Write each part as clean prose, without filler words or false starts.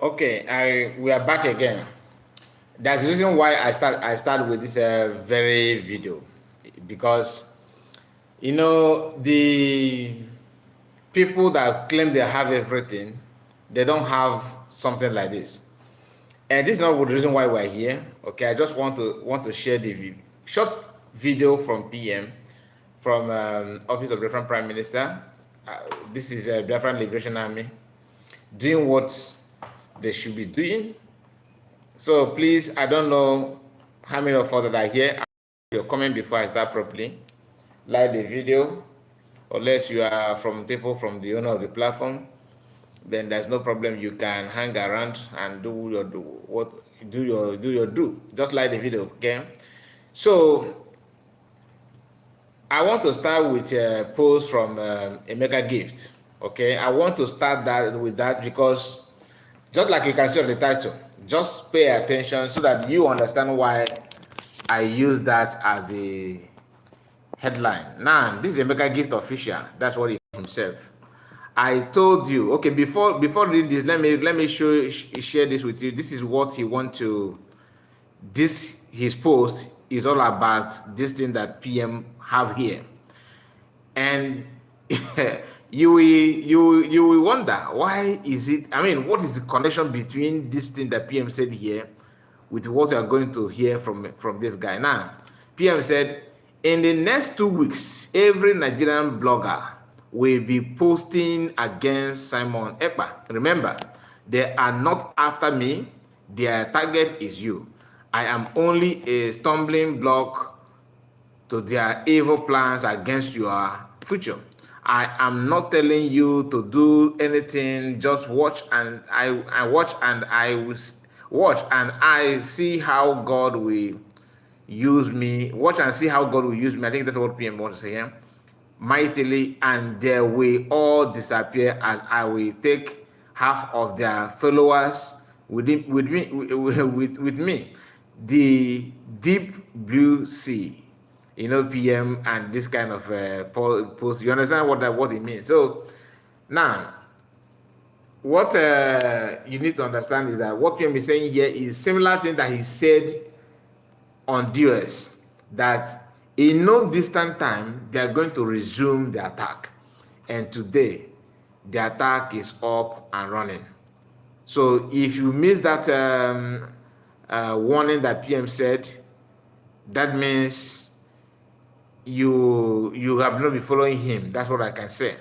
Okay, we are back again. That's the reason why I start with this very video, because the people that claim they have everything, they don't have something like this. And this is not the reason why we're here. Okay, I just want to share the short video from PM, from Office of Biafran Prime Minister. This is Biafran Liberation Army doing what they should be doing. So please, I don't know how many of us that are here. Your comment before I start properly. Like the video, unless you are from people from the owner of the platform, then there's no problem. You can hang around and do your do. Just like the video, okay? So I want to start with a post from Emeka Gift. Okay, I want to start with that because just like you can see on the title, just pay attention so that you understand why I use that as the headline. Now, this is Emeka Gift official. That's what he himself. I told you. Okay, before reading this, let me share this with you. This is what he want to. His post is all about this thing that PM have here, and you will wonder why is it. I mean, what is the connection between this thing that PM said here with what we are going to hear from this guy? Now, PM said, in the next 2 weeks, every Nigerian blogger will be posting against Simon Ekpa. Remember, they are not after me. Their target is you. I am only a stumbling block to their evil plans against your future. I am not telling you to do anything. Just watch, and I watch, and I will watch, and I see how God will use me. Watch and see how God will use me. I think that's what PM wants to say here. Mightily, and they will all disappear as I will take half of their followers with me. The deep blue sea. PM and this kind of post. You understand what it means? So now, what you need to understand is that what PM is saying here is similar thing that he said on DOS, that in no distant time they are going to resume the attack, and today the attack is up and running. So if you miss that warning that PM said, that means you have not been following him. That's what I can say.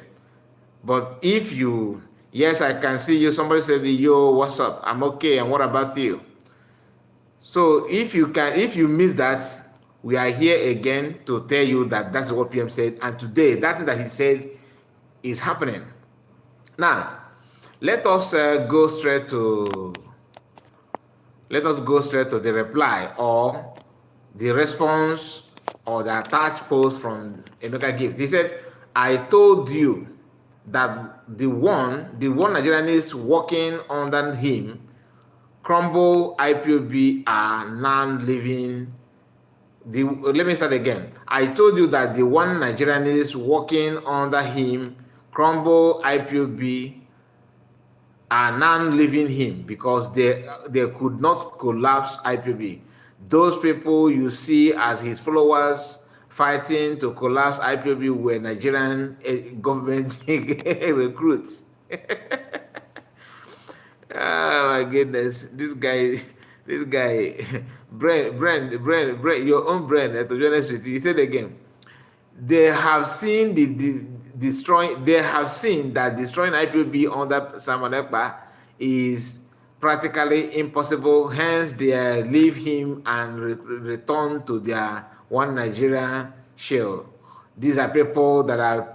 But if you, yes, I can see you. Somebody said, yo, what's up? I'm okay. And what about you? So if you miss that, we are here again to tell you that that's what PM said. And today, that thing that he said is happening. Now, let us go straight to the reply or the response or the attached post from Emeka Gift. He said, I told you that the one Nigerianist working under him, Crumble IPOB, are now living. Let me start again. I told you that the one Nigerianist working under him, Crumble IPOB, are now leaving him because they could not collapse IPOB. Those people you see as his followers fighting to collapse IPOB were Nigerian government recruits. Oh my goodness, this guy, Brand, your own brand. To be honest with you, he said again, they have seen they have seen that destroying IPOB under Simon Ekpa is practically impossible. Hence, they leave him and return to their one Nigeria shell. These are people that are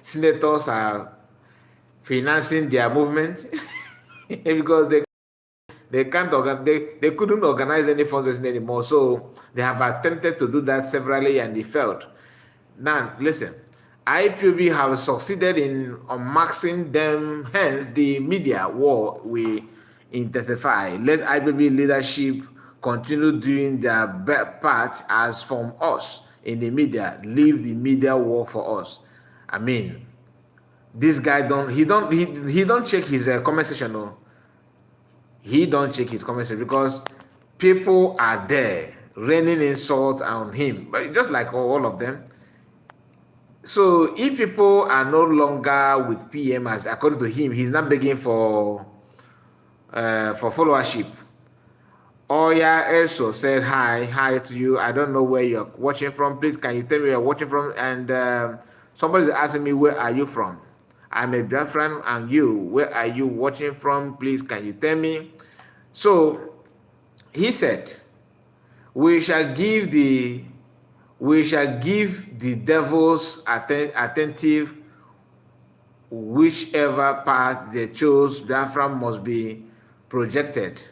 senators are financing their movement because they couldn't organize any fundraising anymore. So they have attempted to do that severally and they failed. Now, listen, IPOB have succeeded in unmasking them, hence the media war will intensify. Let IPOB leadership continue doing their part as from us in the media. Leave the media war for us. I mean, this guy don't check his comment section. No. he don't check his comment section because people are there raining insult on him, but just like all of them. So if people are no longer with PM, as according to him, he's not begging for followership. Oya also said hi to you. I don't know where you're watching from. Please, can you tell me where you're watching from? And somebody's asking me, where are you from? I'm a Biafran, and you, where are you watching from? Please, can you tell me? So he said, we shall give the devils attentive, whichever path they chose. Biafra must be projected.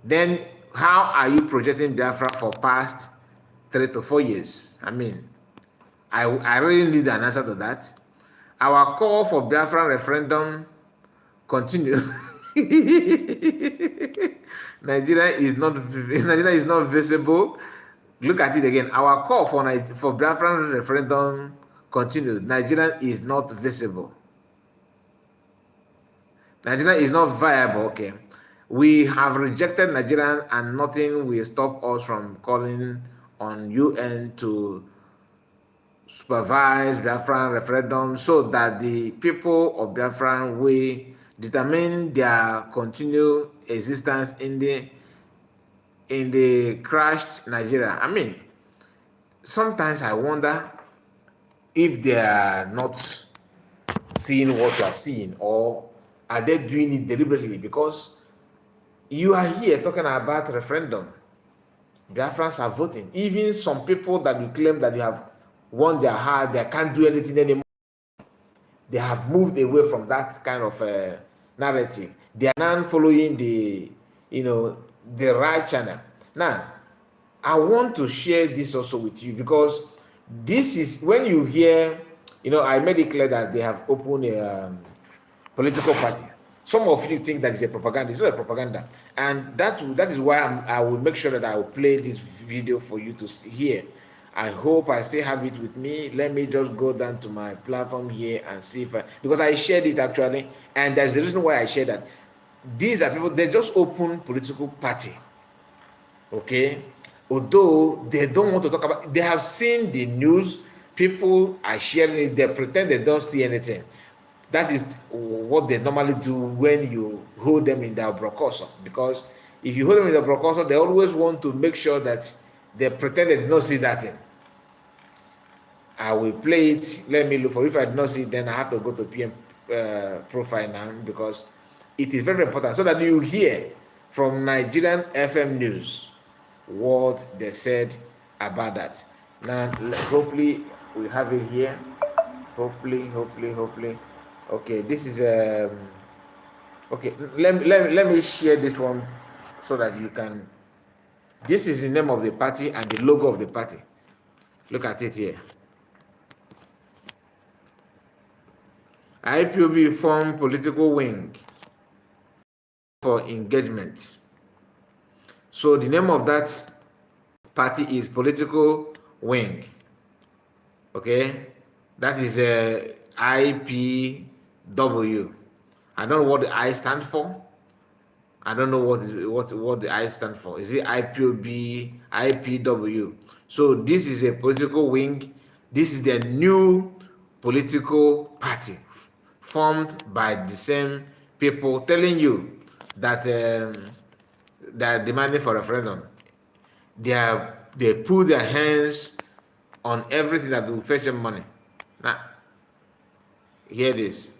Then how are you projecting Biafra for past 3 to 4 years? I mean, I really need an answer to that. Our call for Biafra referendum continue. Nigeria is not visible. Look at it again. Our call for Biafra referendum continues. Nigeria is not visible. Nigeria is not viable. Okay. We have rejected Nigeria, and nothing will stop us from calling on UN to supervise Biafran referendum so that the people of Biafran will determine their continued existence in the crashed Nigeria. I mean, sometimes I wonder if they are not seeing what you are seeing, or are they doing it deliberately? Because you are here talking about referendum. Biafrans are voting. Even some people that you claim that you have won their heart, they can't do anything anymore. They have moved away from that kind of narrative. They are now following the right channel. Now, I want to share this also with you, because this is when you hear, I made it clear that they have opened a political party. Some of you think that it's a propaganda. It's not a propaganda. And that is why I will make sure that I will play this video for you to hear. I hope I still have it with me. Let me just go down to my platform here and see if because I shared it actually, and there's a reason why I shared that. These are people, they just open political party. Okay? Although they don't want to talk about, they have seen the news, people are sharing it, they pretend they don't see anything. That is what they normally do when you hold them in their broadcast. Because if you hold them in the broadcast, they always want to make sure that they pretend they did not see that thing. I will play it. Let me look for it. If I did not see it, then I have to go to PM profile now, because it is very important so that you hear from Nigerian FM News what they said about that. Now, hopefully, we have it here. Hopefully. Okay, this is okay. Let me share this one so that you can. This is the name of the party and the logo of the party. Look at it here. IPOB form political wing for engagement. So the name of that party is political wing. Okay, that is a IPW. I don't know what the I stand for. I don't know what the I stand for. Is it IPOB, IPW? So this is a political wing. This is the new political party formed by the same people telling you that they are demanding for referendum. They put their hands on everything that will fetch them money. Now, hear this.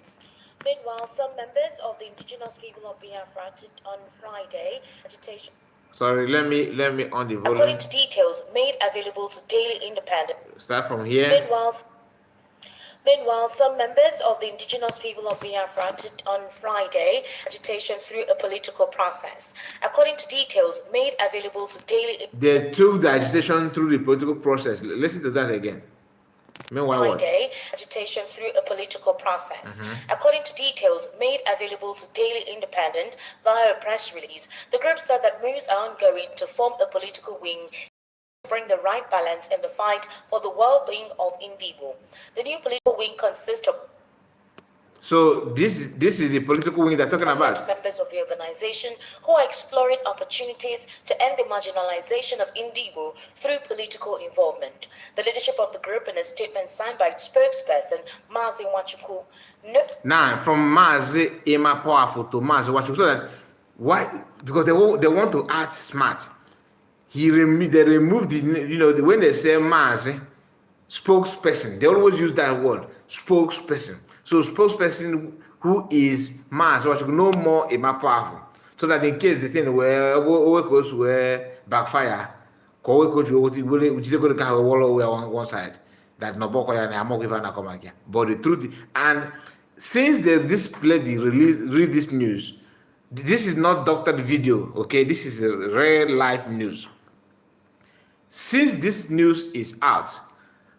Meanwhile, some members of the indigenous people of Biafra on Friday agitation. Sorry, let me on the volume. According to details made available to Daily Independent. Start from here. Meanwhile, some members of the indigenous people of Biafra on Friday agitation through a political process. According to details made available to Daily. They took the agitation through the political process. Listen to that again. Meanwhile, Friday agitation through a political process. According to details made available to Daily Independent via a press release, the group said that moves are ongoing to form a political wing to bring the right balance in the fight for the well-being of Indigo. The new political wing consists of. So this is the political wing they're talking about. Members of the organization who are exploring opportunities to end the marginalization of Indigo through political involvement. The leadership of the group, in a statement signed by its spokesperson, Mazi Wachuku. Now, from Mazi Ema Powerful to Mazi Wachuku, so that why? Because they want to act smart. They removed the when they say Mazi spokesperson, they always use that word spokesperson. So spokesperson who is Mazi Wachuku, no more Ema Powerful, so that in case the thing where goes where backfire, one side that no but the truth, and since this lady read this news, this is not doctored video, okay, this is a real life news. Since this news is out,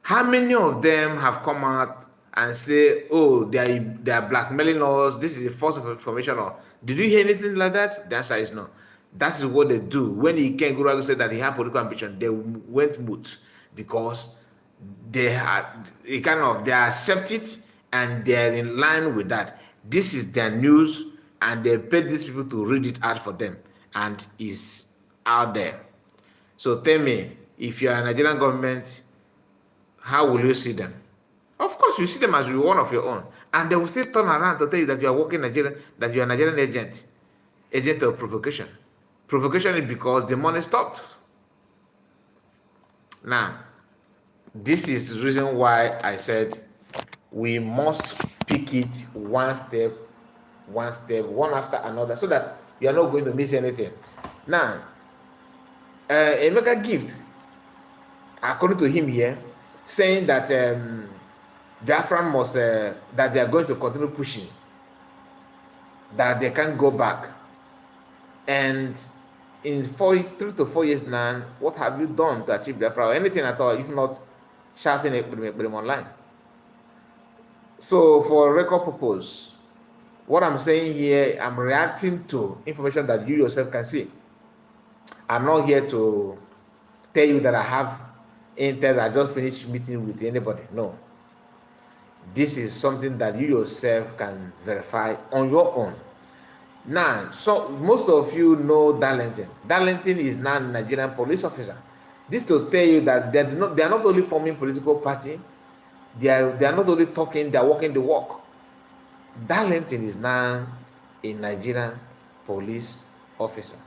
how many of them have come out and say, oh, they are blackmailing us, this is a false information? Or did you hear anything like that? The answer is no. That is what they do. When Ken Guragu said that he had political ambition, they went mute because they accept it and they're in line with that. This is their news and they paid these people to read it out for them and is out there. So tell me, if you are a Nigerian government, how will you see them? Of course, you see them as one of your own, and they will still turn around to tell you that you are working Nigerian, that you are a Nigerian agent of provocation. Provocation is because the money stopped. Now, this is the reason why I said we must pick it one step, one after another, so that you are not going to miss anything. Now, Emeka Gift, according to him here, saying that Biafran must, that they are going to continue pushing, that they can't go back. And in 3 to 4 years now, what have you done to achieve Biafra or anything at all, if not shouting them online? So for record purpose, what I'm saying here, I'm reacting to information that you yourself can see. I'm not here to tell you that I have intel that I just finished meeting with anybody. No. This is something that you yourself can verify on your own. Now, so most of you know Darlington. Darlington is now a Nigerian police officer. This to tell you that they are not only forming political party, they are not only talking, they are walking the walk. Darlington is now a Nigerian police officer.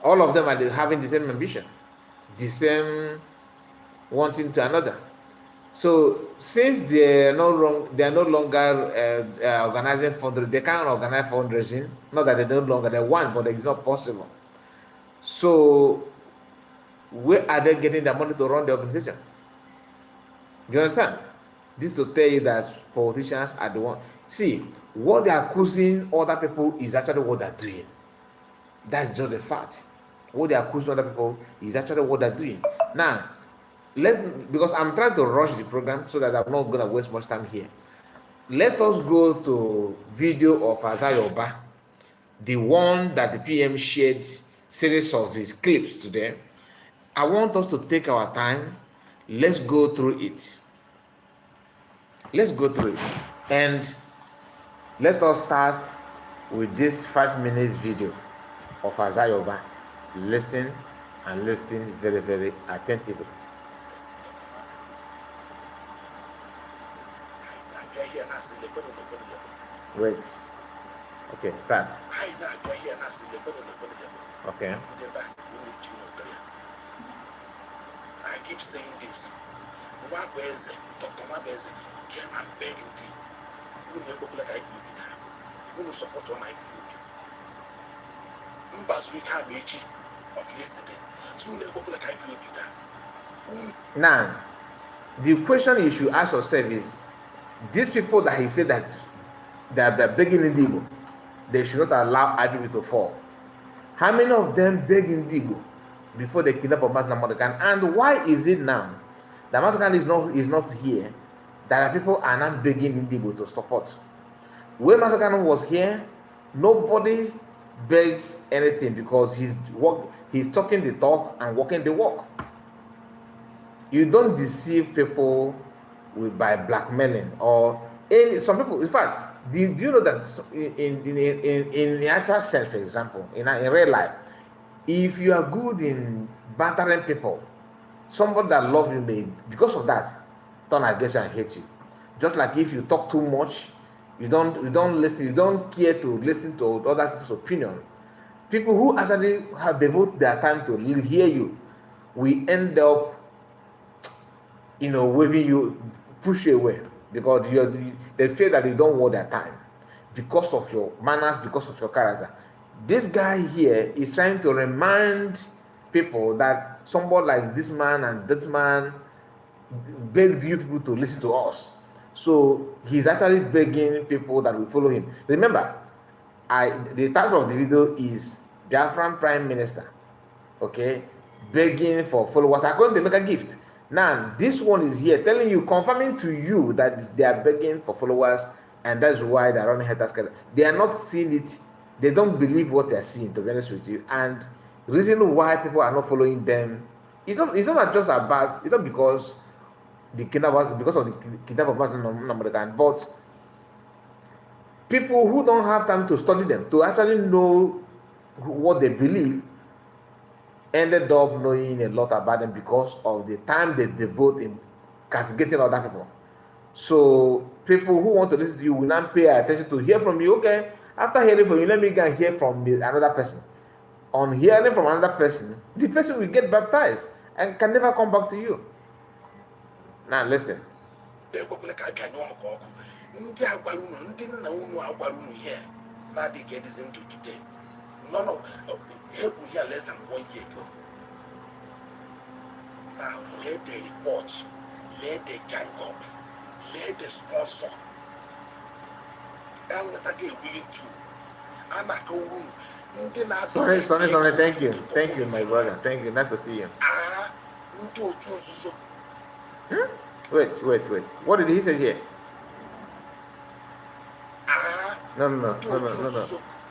All of them are having the same ambition, the same wanting to another. So since they are no longer organizing fundraising, they can't organize fundraising. Not that they no longer they want, but it's not possible. So where are they getting the money to run the organization? You understand? This to tell you that politicians are the one. See, what they are accusing other people is actually what they're doing. That's just the fact. What they are accusing other people is actually what they're doing. Now, because I'm trying to rush the program so that I'm not going to waste much time here. Let us go to video of Azayoba, the one that the PM shared series of his clips today. I want us to take our time. Let's go through it. Let's go through it. And let us start with this 5 minutes video of Azayoba. Listen and listen very, very attentively. Wait. Okay, start. Okay. I keep saying this. Dr. Mabeze came and begging people. We never look like IPOB. We no support on IPOB. Mbas we can't meet of yesterday. So we never look like IPOB. Now, the question you should ask yourself is, these people that he said that they are begging Indigo, they should not allow IPOB to fall. How many of them beg Indigo before they kidnap Obasanjo Mordecai? And why is it now that Mordecai is not here that people are not begging Indigo to support? When Mordecai was here, nobody begged anything because he's talking the talk and walking the walk. You don't deceive people by blackmailing or some people, in fact, do you know that in the actual self, for example, in real life, if you are good in battering people, somebody that loves you may, because of that, turn against you and hate you. Just like if you talk too much, you don't listen, you don't care to listen to other people's opinion. People who actually have devoted their time to hear you, we end up, waving you, push you away, because they feel that you don't want their time because of your manners, because of your character. This guy here is trying to remind people that somebody like this man and this man begged you people to listen to us. So he's actually begging people that will follow him. Remember, the title of the video is Biafran Prime Minister, okay, begging for followers according to Emeka Gift. Now, this one is here telling you, confirming to you that they are begging for followers, and that's why they're running haters. They are not seeing it. They don't believe what they're seeing, to be honest with you. And the reason why people are not following them, it's not just about, it's not because of the kidnap of American, but people who don't have time to study them, to actually know what they believe, ended up knowing a lot about them because of the time they devote in castigating other people. So people who want to listen to you will not pay attention to hear from you. Okay, after hearing from you, let me go and hear from another person. On hearing from another person, the person will get baptized and can never come back to you. Now listen. None of help we here less than 1 year ago. Now let the report, let the gang up, let the sponsor. I'm not willing to. I'm not going. Sorry, thank you, my brother. Thank you, nice to see you. Wait. What did he say here? No.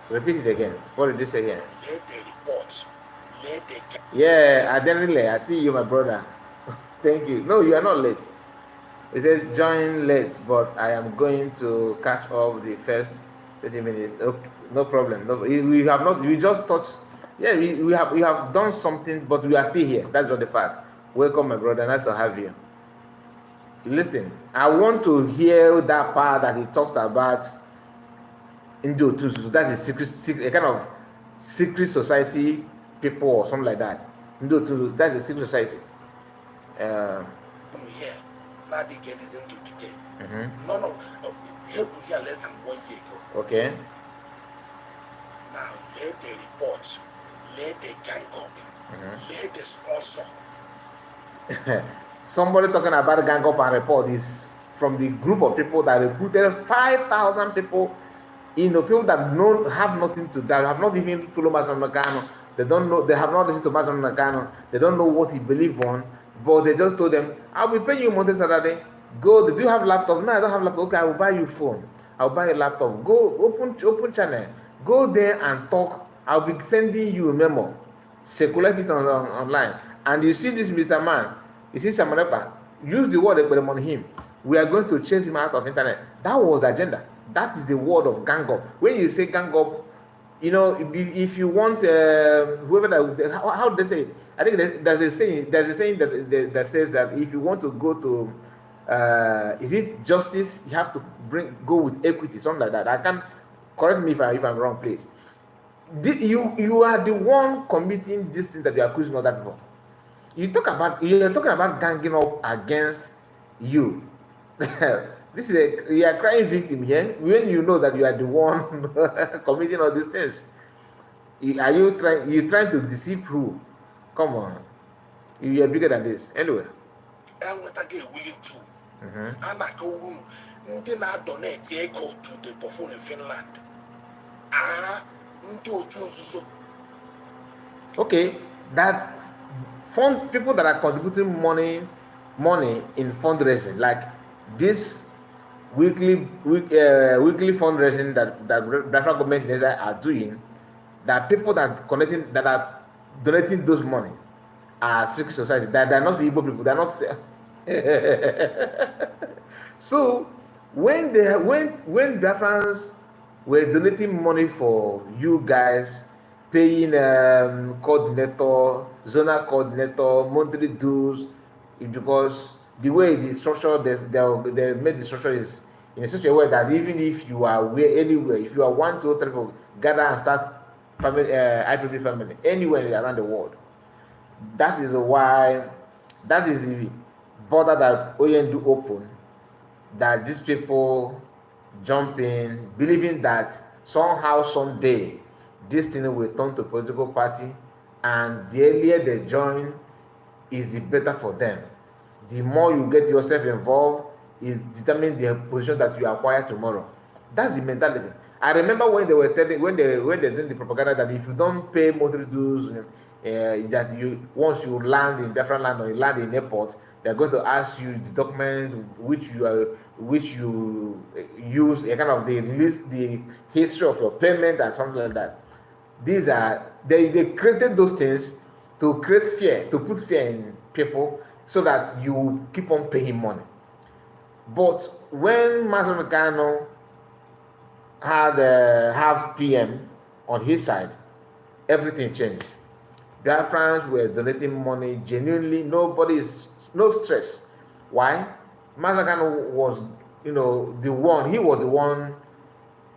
Repeat it again. What did you say here? Let the report. Yeah, I see you, my brother. Thank you. No, you are not late. It says join late, but I am going to catch up the first 30 minutes. Okay, no problem. No, we have not. We just touched. Yeah, we have done something, but we are still here. That's not the fact. Welcome, my brother. Nice to have you. Listen, I want to hear that part that he talked about. That's a kind of secret society people or something like that. That's a secret society. Now they get this into today. None of help we here less than 1 year ago. Okay. Now let the report, let the gang up, let the sponsor. Somebody talking about gang up and report is from the group of people that recruited 5,000 people. People that have nothing to, that have not even followed Master Nakano. They don't know, they have not listened to Master Nakano. They don't know what he believes on, but they just told them, I'll be paying you Monday, Saturday. Go, do you have laptop? No, I don't have laptop. Okay, I will buy you phone. I'll buy a laptop. Go, open channel. Go there and talk. I'll be sending you a memo. Circulate it online. And you see this Mr. Man, you see Samarepa, use the word on him. We are going to chase him out of internet. That was the agenda. That is the word of gang up. When you say gang up, if you want whoever that, how do they say it? I think there's a saying that says that if you want to go to is it justice, you have to go with equity, something like that. I can correct me if I'm wrong, please. You are the one committing this thing that you are accusing other people. You're talking about ganging up against you. You are crying victim here when you know that you are the one committing all these things. You trying to deceive who? Come on, you are bigger than this. Anyway. I'm not willing to. I'm not going to donate to the perform in Finland. Okay, that fund people that are contributing money in fundraising, like this weekly fundraising that Biafra government are doing, that people that are donating those money are secret society. That they're not the Igbo people. They're not. So when Biafrans were donating money for you guys, paying coordinator, zonal coordinator, monthly dues, because the way the structure they made the structure is in such a way that even if you are anywhere, if you are 1, 2, 3 people gather and start family IPB family anywhere around the world, that is why, that is the border that Oyendu open, that these people jump in, believing that somehow, someday, this thing will turn to political party, and the earlier they join, is the better for them. The more you get yourself involved, is determine the position that you acquire tomorrow. That's the mentality. I remember when they were telling, when they're doing the propaganda that if you don't pay monthly dues, that you, once you land in different land or you land in airport, they're going to ask you the document which you use, a kind of, they list the history of your payment and something like that. These are, they created those things to create fear, to put fear in people, so that you keep on paying money. But when Master Mekano had have PM on his side, everything changed. Biafrans were donating money genuinely. No stress. Why? Master Mekano was, he was the one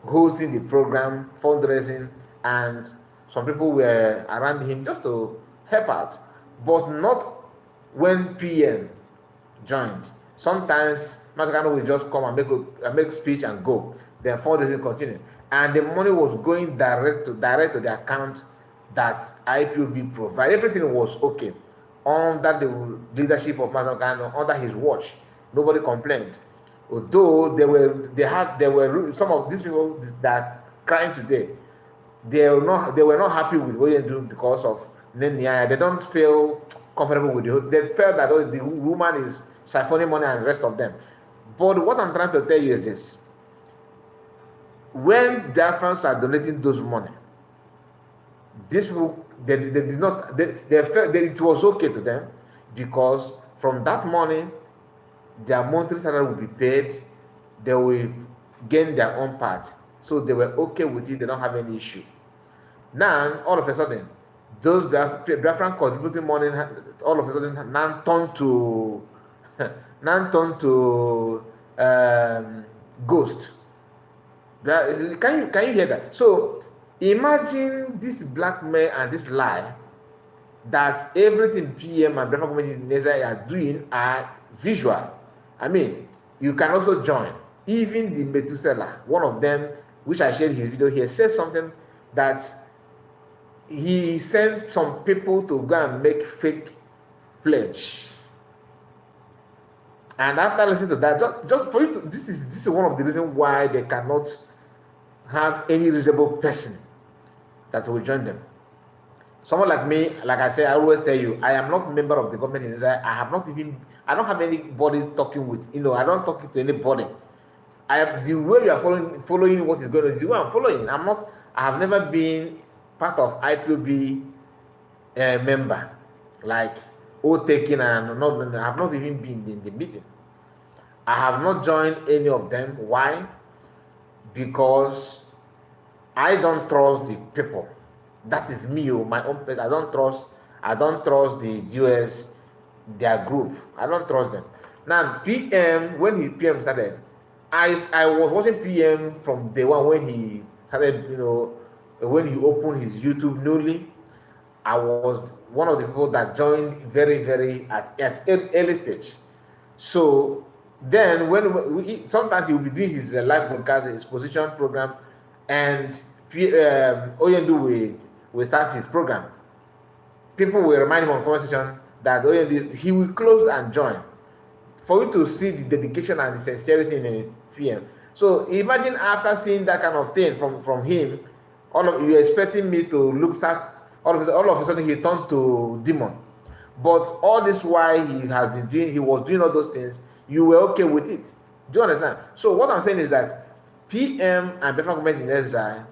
hosting the program, fundraising, and some people were around him just to help out, but not when PM joined. Sometimes Master will just come and make speech and go. Then fundraising continued, and the money was going direct to the account that IPOB provided. Everything was okay under the leadership of Master under his watch. Nobody complained. Although there were some of these people that are crying today, they were not happy with what they do because of Nenia. They don't feel comfortable with it. They felt that the woman is siphoning money and the rest of them. But what I'm trying to tell you is this: when Biafrans are donating those money, these people, they did not, they felt that it was okay to them, because from that money, their monthly salary will be paid, they will gain their own part. So they were okay with it, they don't have any issue. Now, all of a sudden, those Biafran contributing money, all of a sudden, now turn to ghost. Can you hear that? So imagine this blackmail and this lie, that everything PM and Biafran community in Israel are doing are visual. I mean, you can also join. Even the Methuselah, one of them, which I shared his video here, says something that he sent some people to go and make fake pledge. And after listening to that, just for you to, this is one of the reasons why they cannot have any reasonable person that will join them. Someone like me, like I say, I always tell you, I am not a member of the government in Israel. I don't have anybody talking with, I don't talk to anybody. The way you are following what is going on is the way I'm following. I have never been part of IPOB member, like taking, and I have not even been in the meeting. I have not joined any of them. Why? Because I don't trust the people. That is me, my own place. I don't trust the US, their group. I don't trust them. Now, PM, when PM started, I was watching PM from day one when he started, when he opened his YouTube newly. I was one of the people that joined very, very at early stage. So then sometimes he will be doing his live broadcast, his position program, and Oyendu will start his program. People will remind him on conversation that Oyendu, he will close and join, for you to see the dedication and the sincerity in a PM. So imagine after seeing that kind of thing from him, you expecting me to look at all of a sudden he turned to demon. But all this while he was doing all those things, you were okay with it. Do you understand? So what I'm saying is that PM and Biafran government in Exile,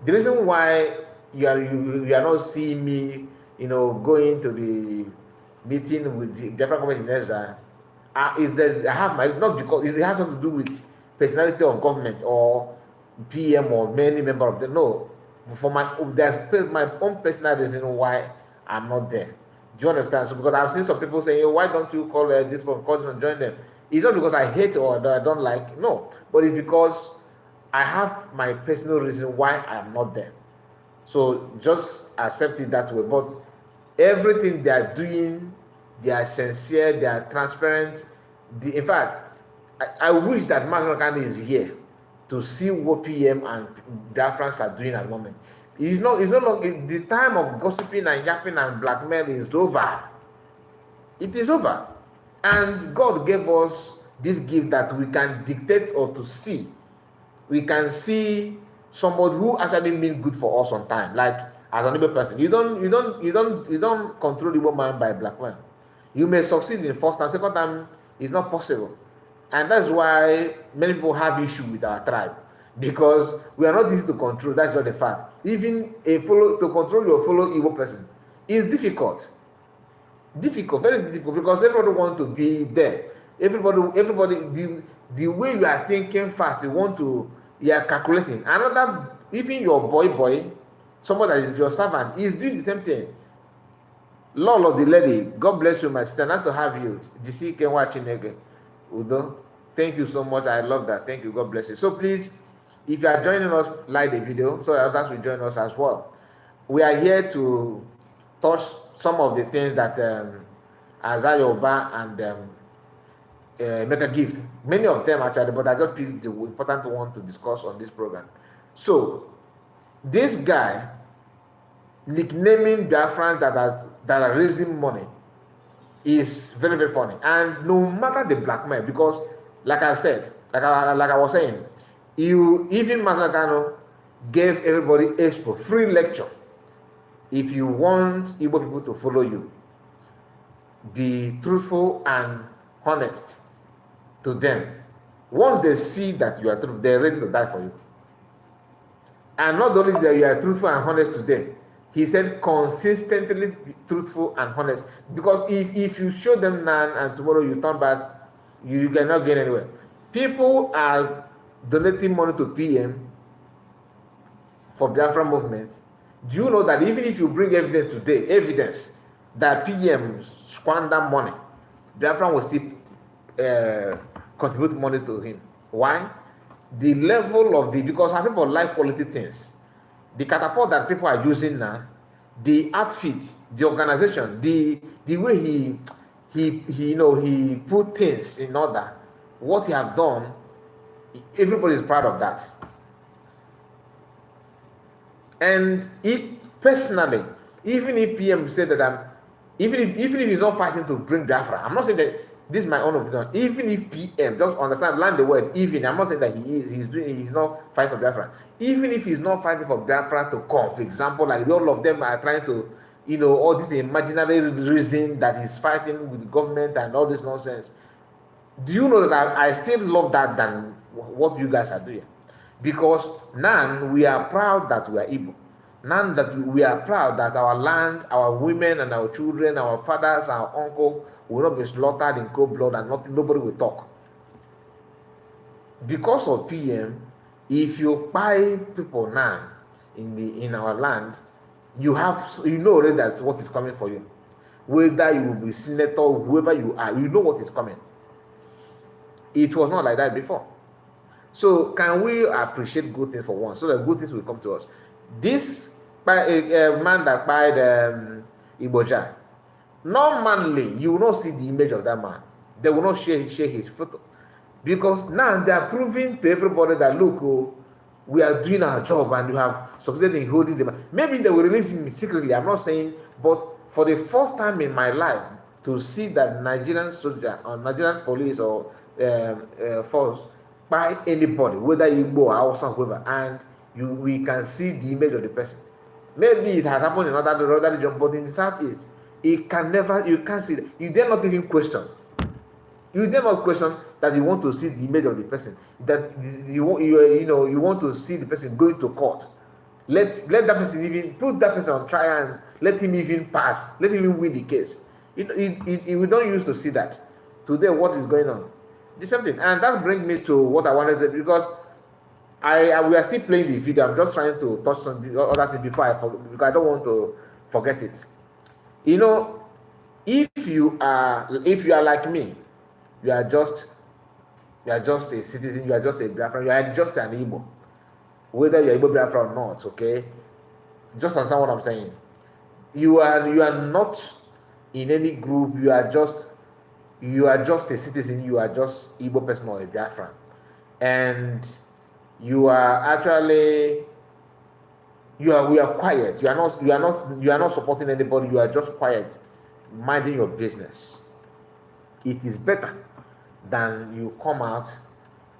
the reason why you are not seeing me, going to the meeting with the Biafran government in Exile, is that I have not because it has something to do with personality of government or PM or many member of the no. For there's my own personal reason why I'm not there. Do you understand? So because I've seen some people saying, why don't you call this one, call this one, join them? It's not because I hate or that I don't like, no, but it's because I have my personal reason why I'm not there. So just accept it that way. But everything they are doing, they are sincere, they are transparent. In fact, I wish that Masmakani is here to see what PM and Biafrans are doing at the moment. It's not long. The time of gossiping and yapping and blackmail is over. It is over. And God gave us this gift that we can dictate or to see. We can see somebody who actually means good for us on time. Like as an able person, you don't control the woman by blackmail. You may succeed in the first time, second time it's not possible. And that's why many people have issue with our tribe, because we are not easy to control. That's not the fact. Even to control your fellow Igbo person is difficult. Very difficult, because everybody wants to be there. Everybody, the way you are thinking fast, you are calculating. Another, even your boy, somebody that is your servant, is doing the same thing. Lolo, the lady, God bless you, my sister. Nice to have you. DC can watch again. Udo, thank you so much. I love that. Thank you. God bless you. So please, if you are joining us, like the video so that others will join us as well. We are here to touch some of the things that Azayoba and Emeka Gift, many of them actually, but I just picked the important one to discuss on this program. So this guy nicknaming Biafrans that are raising money is very, very funny. And no matter the blackmail, because like I said, like I was saying, even Mazagano gave everybody expo free lecture. If you want Igbo people to follow you, be truthful and honest to them. Once they see that you are truthful, they're ready to die for you. And not only that you are truthful and honest to them, he said consistently truthful and honest. Because if you show them now and tomorrow you turn back, you cannot get anywhere. People are donating money to PM for Biafra movement. Do you know that even if you bring evidence today, evidence that PM squander money, Biafra will still contribute money to him? Why? The level of because some people like quality things. The catapult that people are using now, the outfit, the organization, the way he put things in order, what he have done, everybody is proud of that. And personally, even if PM said that even if he's not fighting to bring Biafra, I'm not saying that this is my own opinion. Even if PM, just understand, learn the word even. I'm not saying that he's not fighting for Biafra. Even if he's not fighting for Biafra to come, for example, like all of them are trying to, all this imaginary reason that he's fighting with the government and all this nonsense. Do you know that I still love that than what you guys are doing? Because now we are proud that we are Igbo. Now that we are proud that our land, our women and our children, our fathers, our uncle will not be slaughtered in cold blood and nobody will talk. Because of PM, if you buy people now in our land, you know already that's what is coming for you. Whether you will be senator, whoever you are, you know what is coming. It was not like that before. So can we appreciate good things for once, so that good things will come to us? This man that bought Iboja, normally you will not see the image of that man. They will not share his photo, because now they are proving to everybody that look, we are doing our job and you have succeeded in holding them. Maybe they will release him secretly. I'm not saying, but for the first time in my life to see that Nigerian soldier or Nigerian police or force by anybody, whether Igbo or Hausa, whoever, and we can see the image of the person. Maybe it has happened in other region, but in the southeast, you can't see it. You dare not even question. You dare not question that you want to see the image of the person. That you want to see the person going to court. Let that person even put that person on trial and let him even pass. Let him even win the case. We don't used to see that. Today, what is going on? The same thing. And that brings me to what I wanted to, because we are still playing the video. I'm just trying to touch some other things before I forget, because I don't want to forget it. You know, if you are like me, you are just a citizen, you are just a Biafran, you are just an Igbo, whether you are Igbo Biafran or not. Okay, just understand what I'm saying. You are not in any group. You are just a citizen. You are just Igbo person or a Biafran, and you are actually we are quiet. You are not supporting anybody. You are just quiet, minding your business. It is better than you come out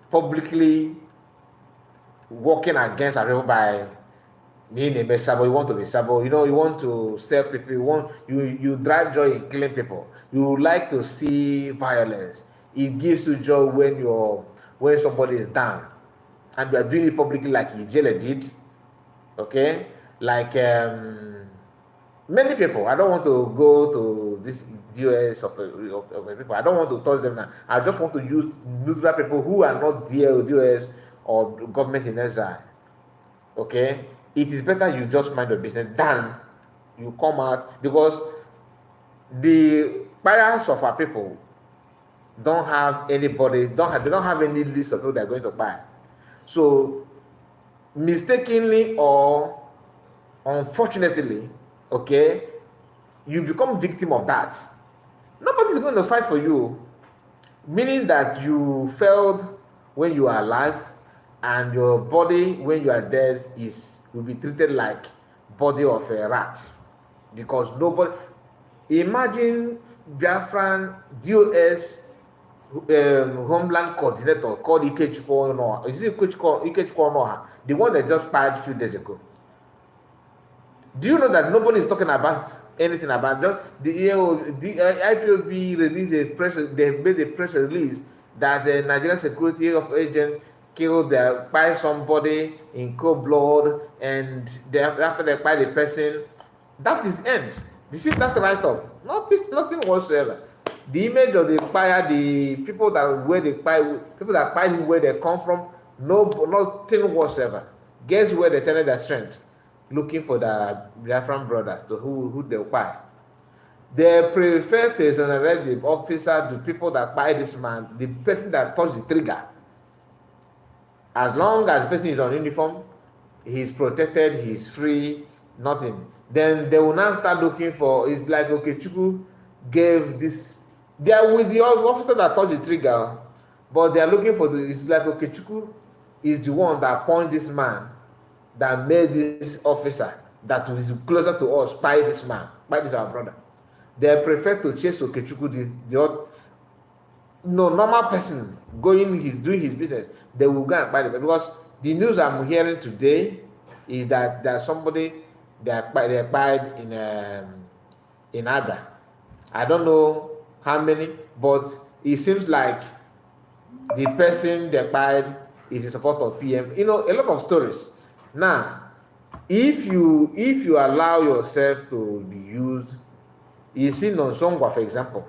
publicly working against people by being a sabo. You want to be sabo. You know, you want to sell people. You drive joy in killing people. You like to see violence. It gives you joy when somebody is down, and you are doing it publicly, like Ijele did. Okay, like many people. I don't want to go to this DOS of people. I don't want to touch them now. I just want to use neutral people who are not DOS or government in exile. Okay, it is better you just mind your business than you come out, because the buyers of our people don't have anybody. They don't have any list of people they're going to buy. So mistakenly or unfortunately, okay, you become victim of that. Nobody's going to fight for you, meaning that you failed when you are alive, and your body when you are dead will be treated like body of a rat, because nobody. Imagine Biafran DOS Homeland Coordinator called Ikechukwu Onoha. Is it Ikechukwu Onoha? The one that just died a few days ago. Do you know that nobody is talking about anything about that? The IPOB released they made a press release that the Nigerian security agent killed by somebody in cold blood, and after they buy the person. That is end. This is not right up. Nothing whatsoever. The image of the buyer, the people that buy him, where they come from, nothing whatsoever. Guess where they channel their strength? Looking for the Biafran brothers to who they buy. They prefer to exonerate the officer, the people that buy this man, the person that touched the trigger. As long as the person is on uniform, he's protected, he's free, nothing. Then they will now start looking for, it's like, okay, Chukwu gave this, they are with the officer that touched the trigger, but they are looking for it's like, okay, Chukwu is the one that appointed this man, that made this officer that is closer to us, spy this man, spy this our brother. They prefer to chase Okechukwu, normal person doing his business. They will go and buy them, because the news I'm hearing today is that there's somebody they acquired in Abra. I don't know how many, but it seems like the person they acquired is in support of PM. You know, a lot of stories. Now, if you allow yourself to be used, you see Nonsongwa, for example,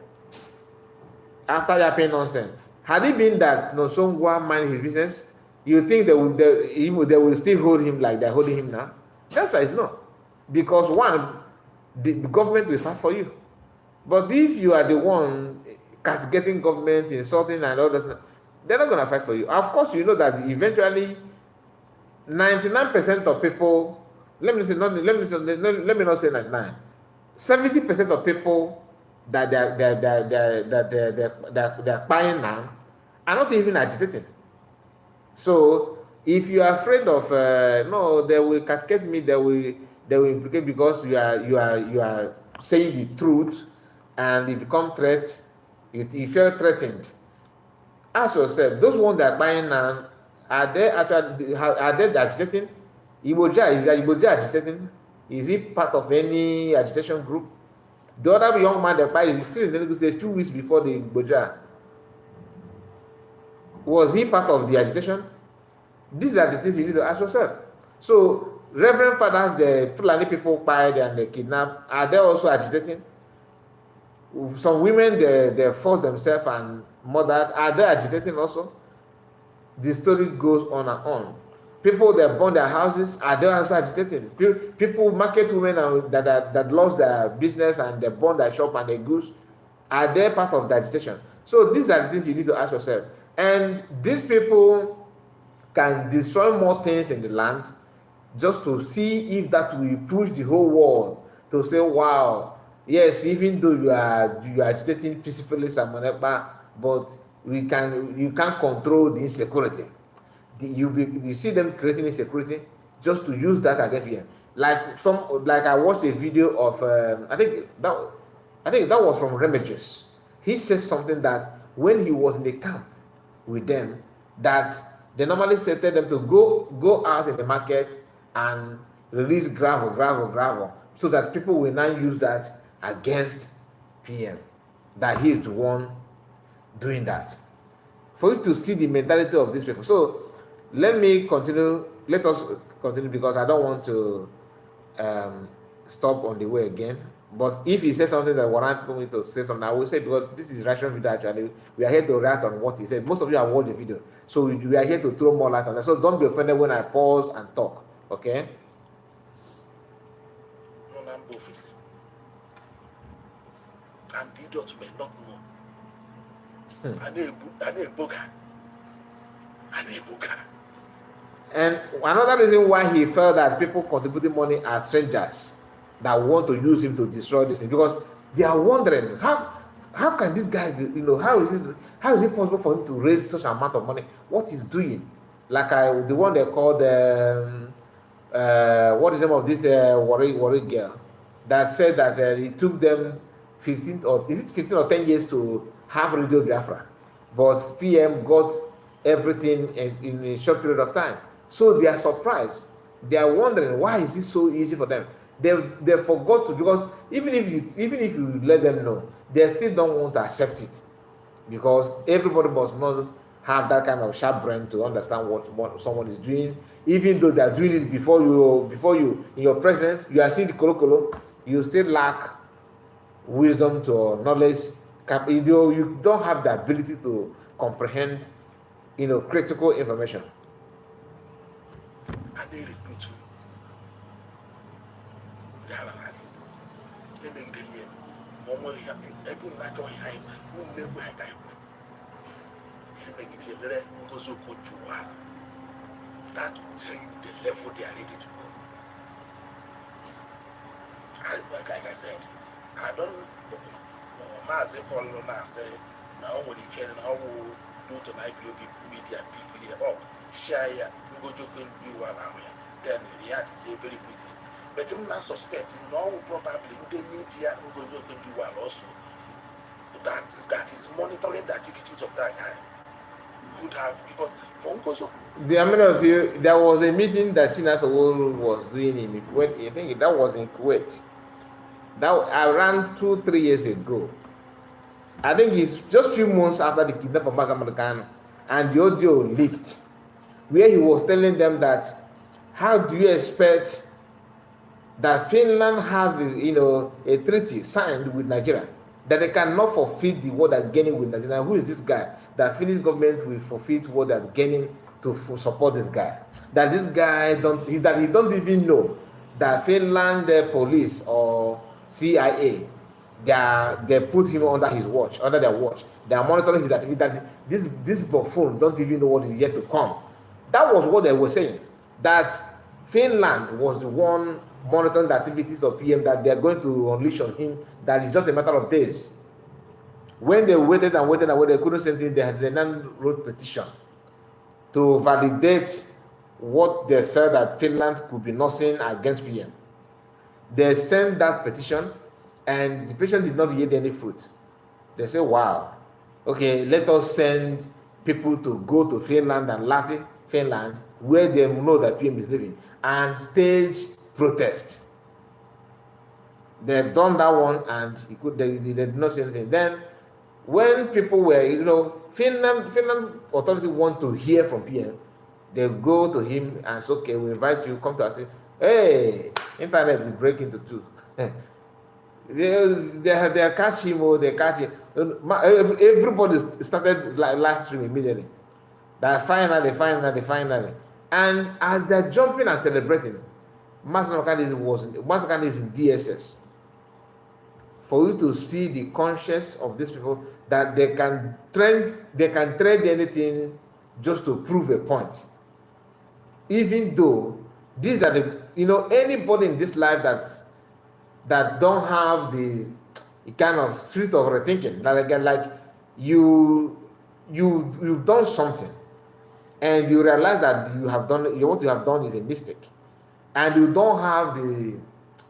after that paying nonsense, had it been that Nonsongwa mind his business, you think they will still hold him like they're holding him now? That's why it's not. Because one, the government will fight for you. But if you are the one castigating government, insulting and all this, they're not going to fight for you. Of course, you know that eventually 99% of people, let me not say 99, 70% of people that they're buying now are not even agitating. So if you are afraid of no, they will cascade me, they will implicate, because you are saying the truth, and you become threats, you feel threatened. Ask yourself, those ones that are buying now, are they agitating? Is Iboja agitating? Is he part of any agitation group? The other young man that buys is still in Lagos a few weeks before the Iboja. Was he part of the agitation? These are the things you need to ask yourself. So, Reverend Fathers, the Fulani people buy and they kidnap, are they also agitating? Some women, they force themselves and murdered. Are they agitating also? The story goes on and on. People that burn their houses, are they also agitating? People, market women that lost their business and they burn their shop and their goods, are they part of the agitation? So these are the things you need to ask yourself. And these people can destroy more things in the land just to see if that will push the whole world to say, wow, yes, even though you are agitating peacefully, Ekpa, but you can't control the insecurity. You see them creating insecurity just to use that against them. Like I watched a video of I think that was from Remigius. He says something that when he was in the camp with them, that they normally said them to go out in the market and release gravel, so that people will now use that against PM. That he is the one doing that. For you to see the mentality of these people. So let me continue. Let us continue, because I don't want to stop on the way again. But if he says something that warrants me to say something, I will say, because this is rational video actually. We are here to react on what he said. Most of you have watched the video, so we are here to throw more light on that. So don't be offended when I pause and talk. Okay? And the idiot may not know. And another reason why he felt that people contributing money are strangers that want to use him to destroy this thing, because they are wondering how can this guy be, how is it possible for him to raise such an amount of money? What he's doing, like the one they called what is the name of this worry girl that said that it took them 15 or 10 years to have Radio Biafra, but PM got everything in a short period of time. So they are surprised. They are wondering, why is this so easy for them? They forgot to, because even if you let them know, they still don't want to accept it, because everybody must not have that kind of sharp brain to understand what someone is doing. Even though they are doing it before you in your presence, you are seeing the kolokolo, you still lack wisdom to knowledge. You don't have the ability to comprehend critical information. That will tell you the level they are ready to go. Like I said, I don't say now what you can now do to my media pick up, share then react say very quickly. But I'm not suspecting now probably the media also that is monitoring the activities of that guy. Could have, because phone calls. There are many of you. There was a meeting that China Sowolu was doing when I think that was in Kuwait. That around 2-3 years ago. I think it's just few months after the kidnapping of Magamadkan, and the audio leaked, where he was telling them that, how do you expect that Finland have a treaty signed with Nigeria that they cannot forfeit the what they're gaining with Nigeria? Who is this guy that Finnish government will forfeit what they're gaining to support this guy? That this guy he don't even know that Finland police or CIA, they put him under their watch. They are monitoring his activity. That this buffoon don't even know what is yet to come. That was what they were saying. That Finland was the one monitoring the activities of PM, that they are going to unleash on him. That is just a matter of days. When they waited and they couldn't say anything, they then wrote petition to validate what they felt that Finland could be nursing against PM. They sent that petition, and the petition did not yield any fruit. They said, wow, okay, let us send people to go to Finland and Latin Finland, where they know that PM is living, and stage protest. They've done that one, and they did not say anything. Then, when people were, Finland authority want to hear from PM, they go to him and say, okay, we invite you, come to us. Hey, internet is breaking into two. They catch him or they catch him. Everybody started like live stream immediately. That finally. And as they're jumping and celebrating, Master Makani is in DSS. For you to see the conscience of these people that they can trade anything just to prove a point. Even though these are anybody in this life that don't have the kind of spirit of rethinking, like you've done something and you realize that what you have done is a mistake, and you don't have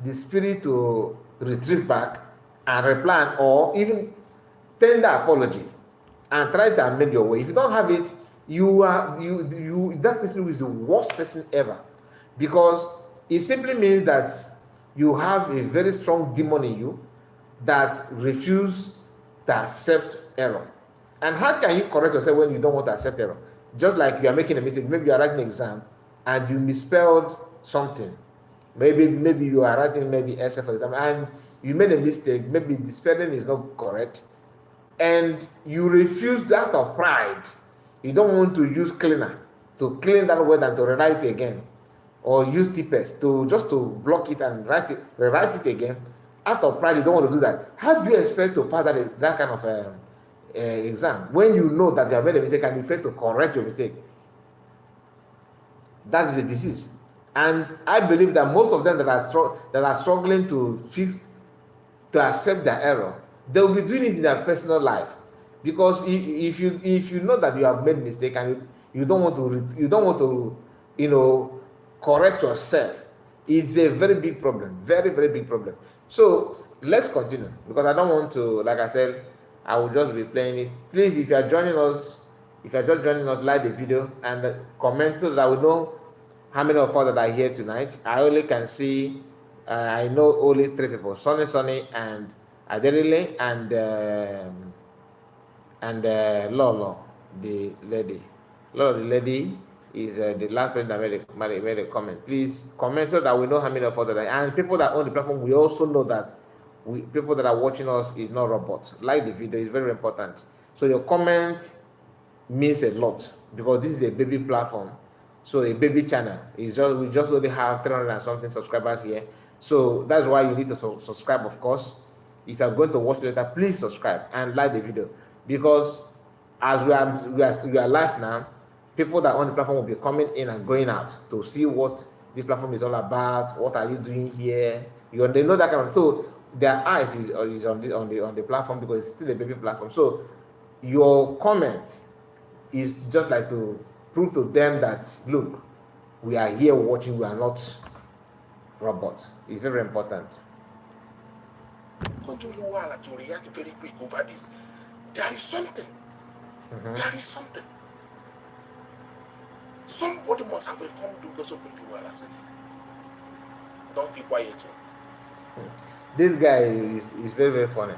the spirit to retrieve back and replan or even tender apology and try to amend your way. If you don't have it, that person is the worst person ever, because it simply means that you have a very strong demon in you that refuse to accept error. And how can you correct yourself when you don't want to accept error? Just like you are making a mistake, maybe you are writing an exam and you misspelled something. Maybe you are writing essay for example, and you made a mistake, maybe the spelling is not correct, and you refuse out of pride. You don't want to use cleaner to clean that word and to rewrite it again, or use TPS to block it and rewrite it again. Out of pride, you don't want to do that. How do you expect to pass that kind of exam when you know that you have made a mistake and you fail to correct your mistake? That is a disease. And I believe that most of them that are struggling to accept their error, they will be doing it in their personal life. Because if you know that you have made a mistake and you don't want to correct yourself, it's a very big problem, very, very big problem. So let's continue, because I don't want to, like I said, I will just be playing it. Please, if you are joining us, like the video and comment so that I will know how many of us that are here tonight. I only can see, I know only 3 people: Sonny, and Aderile, and Lolo, the lady. Lolo, the lady, is the last person that made a comment. Please comment so that we know how many of us that are, and people that own the platform. We also know that people that are watching us is not robots. Like the video is very important. So your comment means a lot, because this is a baby platform, so a baby channel. We just only have 300 and something subscribers here, so that's why you need to subscribe. Of course, if you are going to watch later, please subscribe and like the video, because as we are live now, people that own the platform will be coming in and going out to see what this platform is all about. What are you doing here? They know that kind of. So their eyes is on the platform, because it's still a baby platform. So your comment is just like to prove to them that, look, we are here watching, we are not robots. It's very important. Continue to react very quick over this. There is something. There is something. Somebody must have informed because of Kunjuwala. Don't be quiet. This guy is very, very funny.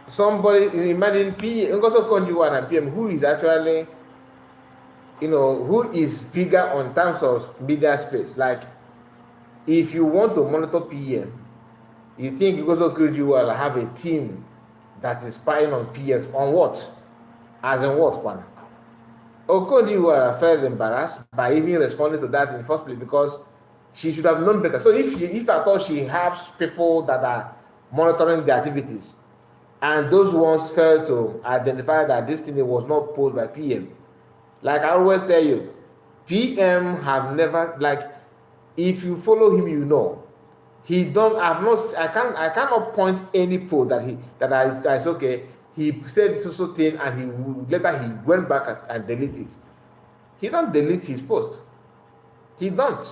Somebody, imagine Ngoso Konjuwa and PM, who is actually, who is bigger on terms of media space. Like, if you want to monitor PM, you think Ngoso Konjuwa have a team that is spying on PMs on what? As in what, one? Okonjuwa felt embarrassed by even responding to that in the first place, because she should have known better. So if I thought she has people that are monitoring the activities, and those ones failed to identify that this thing was not posed by PM, like I always tell you, PM have never, like, if you follow him, he don't. I cannot point any post that's okay. He said so thing, and later he went back and deleted it. He don't delete his post. He don't.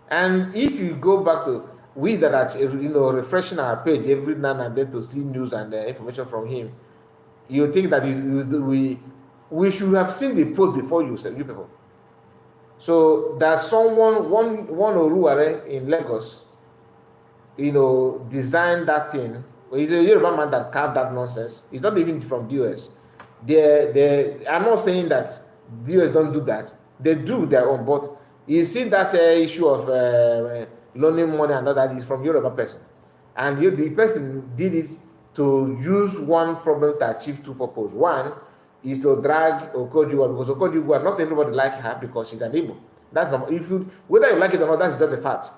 And if you go back to we that are refreshing our page every now and then to see news and information from him, you think that we should have seen the post before you people. So there's someone, one Oluware in Lagos, designed that thing. He's a Yoruba man that carved that nonsense. He's not even from the US. I'm not saying that the US don't do that. They do their own, but you see that issue of loaning money and all that is from Yoruba person. And the person did it to use one problem to achieve two purposes. One is to drag Okojuwa, because Okojuwa, not everybody like her because she's an Igbo. That's not, if you, whether you like it or not, that's just the fact.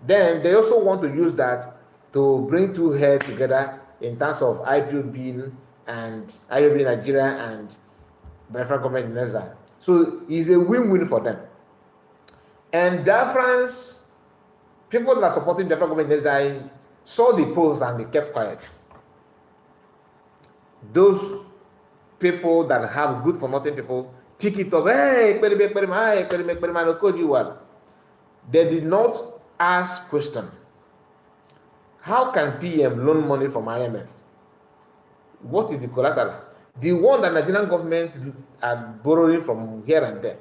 Then they also want to use that to bring two heads together in terms of IPOB and IPOB Nigeria and Biafra government in exile. So it's a win-win for them. And Biafrans, people that are supporting Biafra government in exile, saw the post and they kept quiet. Those people that have good for nothing people pick it up. Hey, they did not ask question. How can PM loan money from IMF? What is the collateral? The one that Nigerian government are borrowing from here and there.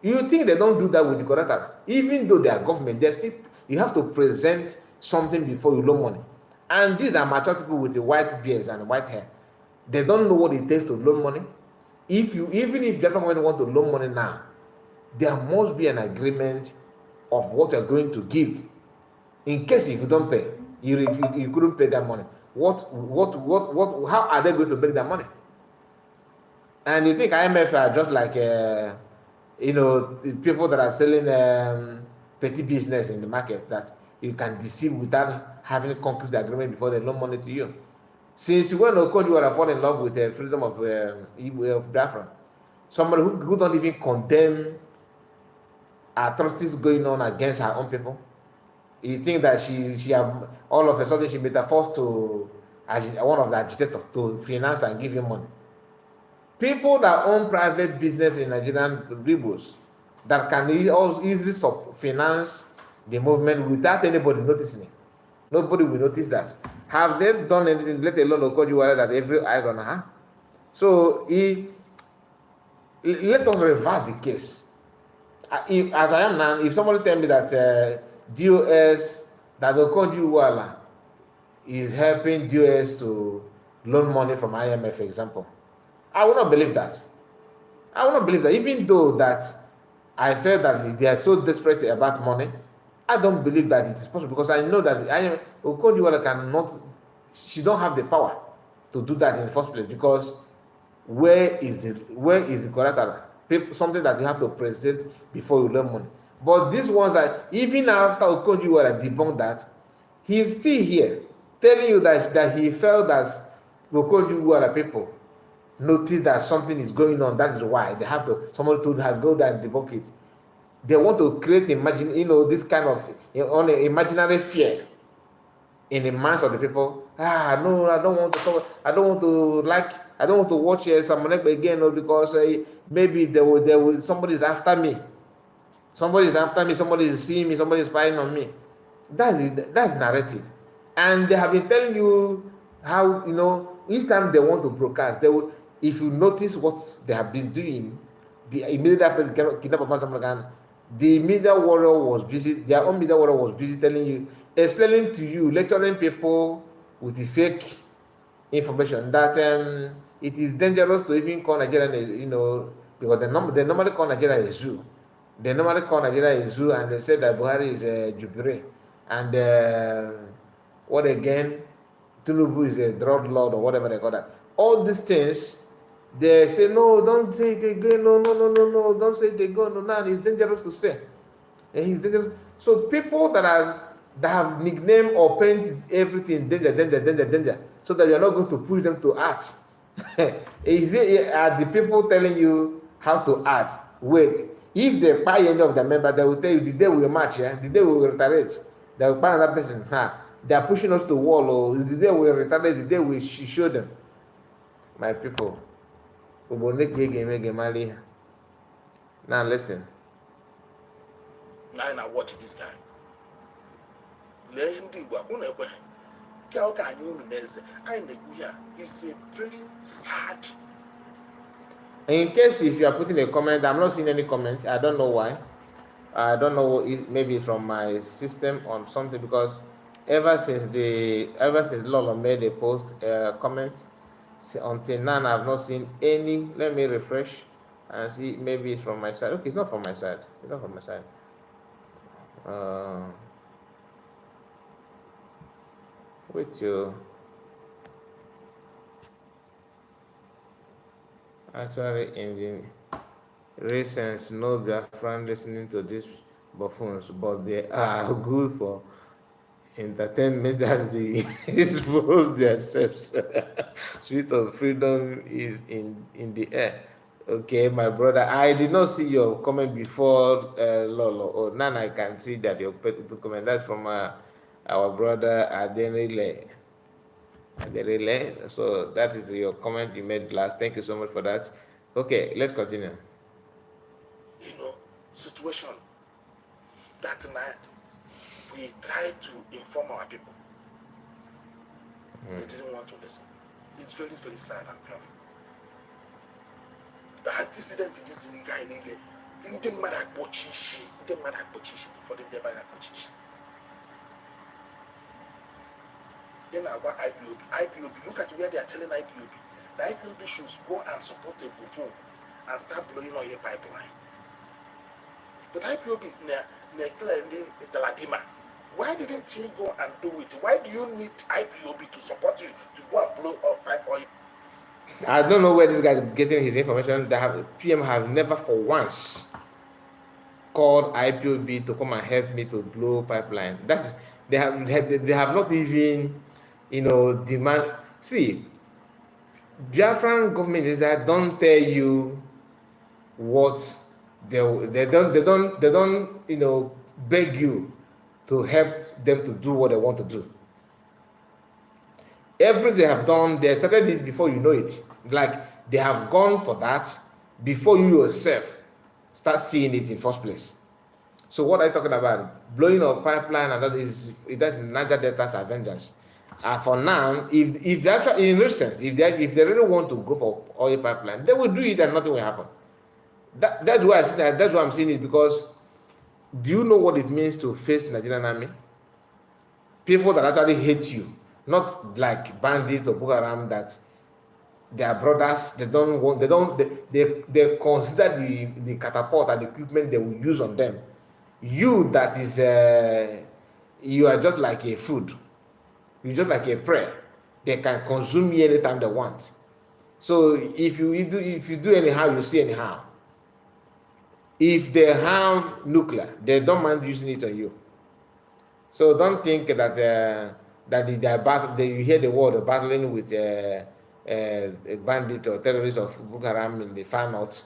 You think they don't do that with the collateral? Even though they are government, they still, you have to present something before you loan money. And these are mature people with the white beards and white hair. They don't know what it takes to loan money. Even if the government want to loan money now, there must be an agreement of what you're going to give. In case if you don't pay, you couldn't pay that money. How are they going to make that money? And you think IMF are just like the people that are selling petty business in the market that you can deceive without having a concrete agreement before they loan money to you. Since when Okojuwa fall in love with the freedom of Biafra, somebody who don't even condemn atrocities going on against her own people, you think that she have all of a sudden she made her forced to one of the agitators to finance and give him money. People that own private business in Nigerian Igbos that can easily finance the movement without anybody noticing it. Nobody will notice that. Have they done anything, let alone Okojuwa, that every eyes on her? So let us reverse the case. As I am now, if somebody tell me that DOS, that Okojuwa is helping DOS to loan money from IMF, for example, I will not believe that. I will not believe that, even though that I felt that they are so desperate about money. I don't believe that it is possible, because I know that Okojuwa cannot, she don't have the power to do that in the first place, because where is the collateral? Something that you have to present before you loan money. But these ones that even after Okojuwa debunked that, he's still here telling you that he felt that Okojuwa people notice that something is going on. That is why they have to, somebody told her go there and debunk it. They want to create this kind of imaginary fear in the minds of the people. No, I don't want to. I don't want to watch someone again, because maybe they will. Somebody is after me. Somebody is after me. Somebody is seeing me. Somebody is spying on me. That's narrative, and they have been telling you how each time they want to broadcast, they will. If you notice what they have been doing, immediately after the kidnap of Master, the media warrior was busy, their own media warrior was busy telling you, explaining to you, lecturing people with the fake information that it is dangerous to even call Nigeria, because they normally call Nigeria a zoo. They normally call Nigeria a zoo, and they say that Buhari is a Jubire. And what again? Tinubu is a drug lord, or whatever they call that. All these things, they say, no, don't say it again. No, don't say it again. No, it's dangerous to say. It's dangerous. So people that have nicknamed or painted everything danger, so that you're not going to push them to act. Are the people telling you how to act? Wait, if they buy any of the members, they will tell you the day we march, the day we will retaliate. They will buy another person. They are pushing us to wall, or the day we retaliate, the day we show them. My people. Now listen. Now watch this guy. It's a very sad. In case if you are putting a comment, I'm not seeing any comment. I don't know why. I don't know. Maybe it's from my system or something, because ever since Lolo made a post comment, until now I've not seen any. Let me refresh and see. Maybe it's from my side. Okay, it's not from my side. It's not from my side. with you. Actually, in the recent, no Biafran listening to these buffoons, but they are good for entertainment as they expose themselves. Spirit of freedom is in the air. Okay, my brother, I did not see your comment before, Lolo. Oh, now I can see that your comment. That's from our brother Adenile. So that is your comment you made last. Thank you so much for that. Okay, let's continue. Situation that now we try to inform our people. They didn't want to listen. It's very, very sad and painful. The antecedent in this guy in the Madak Bochishi, before the Madak Bochishi. Then about IPOB, look at where they are telling IPOB. The IPOB should go and support the buffoon and start blowing oil pipeline. But IPOB, the Ladima, why didn't he go and do it? Why do you need IPOB to support you to go and blow up pipe oil? I don't know where this guy is getting his information. PM have never for once called IPOB to come and help me to blow pipeline. That is, they have not even, demand. See, Biafran government is that don't tell you what they don't beg you to help them to do what they want to do. Everything they have done, they started it before you know it. Like they have gone for that before you yourself start seeing it in first place. So what are you talking about? Blowing of pipeline and that's Niger Delta's Avengers. For now, if they actually, in real sense, if they really want to go for oil pipeline, they will do it and nothing will happen. That's why I see that. That's why I'm seeing it, because do you know what it means to face Nigerian army? People that actually hate you, not like bandits or Boko Haram that their brothers. They consider the catapult and the equipment they will use on them. You that is you are just like a food. You're just like a prey. They can consume you anytime they want. So if you do anyhow, you see anyhow. If they have nuclear, they don't mind using it on you. So don't think that you hear the word of battling with a bandit or terrorist of Boko Haram in the far north,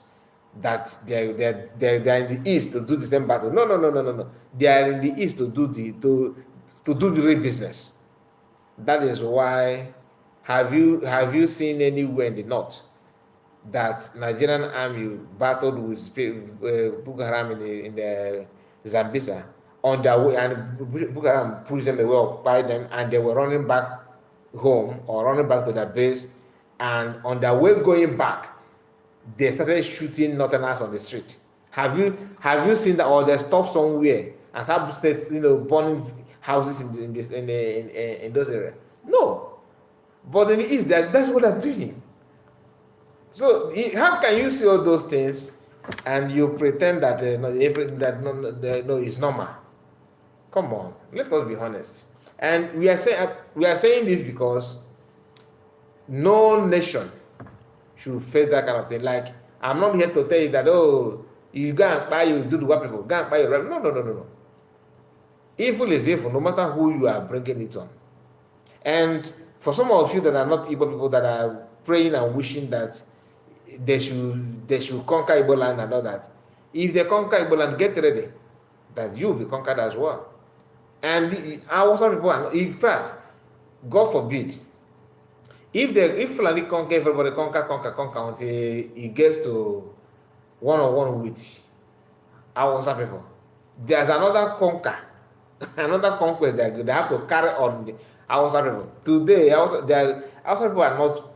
that they're in the east to do the same battle. No. They are in the east to do the real business. That is why have you seen anywhere in the north that Nigerian army battled with Boko Haram in the Zambisa on their way, and Boko Haram pushed them away or by them, and they were running back home or running back to their base, and on their way going back, they started shooting northerners on the street. Have you seen that? Or they stopped somewhere and started burning houses in those areas? No, but in the east, that's what they're doing. So how can you see all those things and you pretend that it's normal? Come on, let us be honest. And we are saying this because no nation should face that kind of thing. Like, I'm not here to tell you that, you go and buy, you do the white people, go and buy your. No. Evil is evil, no matter who you are bringing it on. And for some of you that are not Igbo people, that are praying and wishing that they should conquer Igbo land and all that, if they conquer Igbo land, get ready that you will be conquered as well. And our people, in fact, God forbid, if Fulani conquer, everybody conquer until it gets to one-on-one with our people, there's another conquest that they have to carry on the Hausa people. Today, Hausa people are not.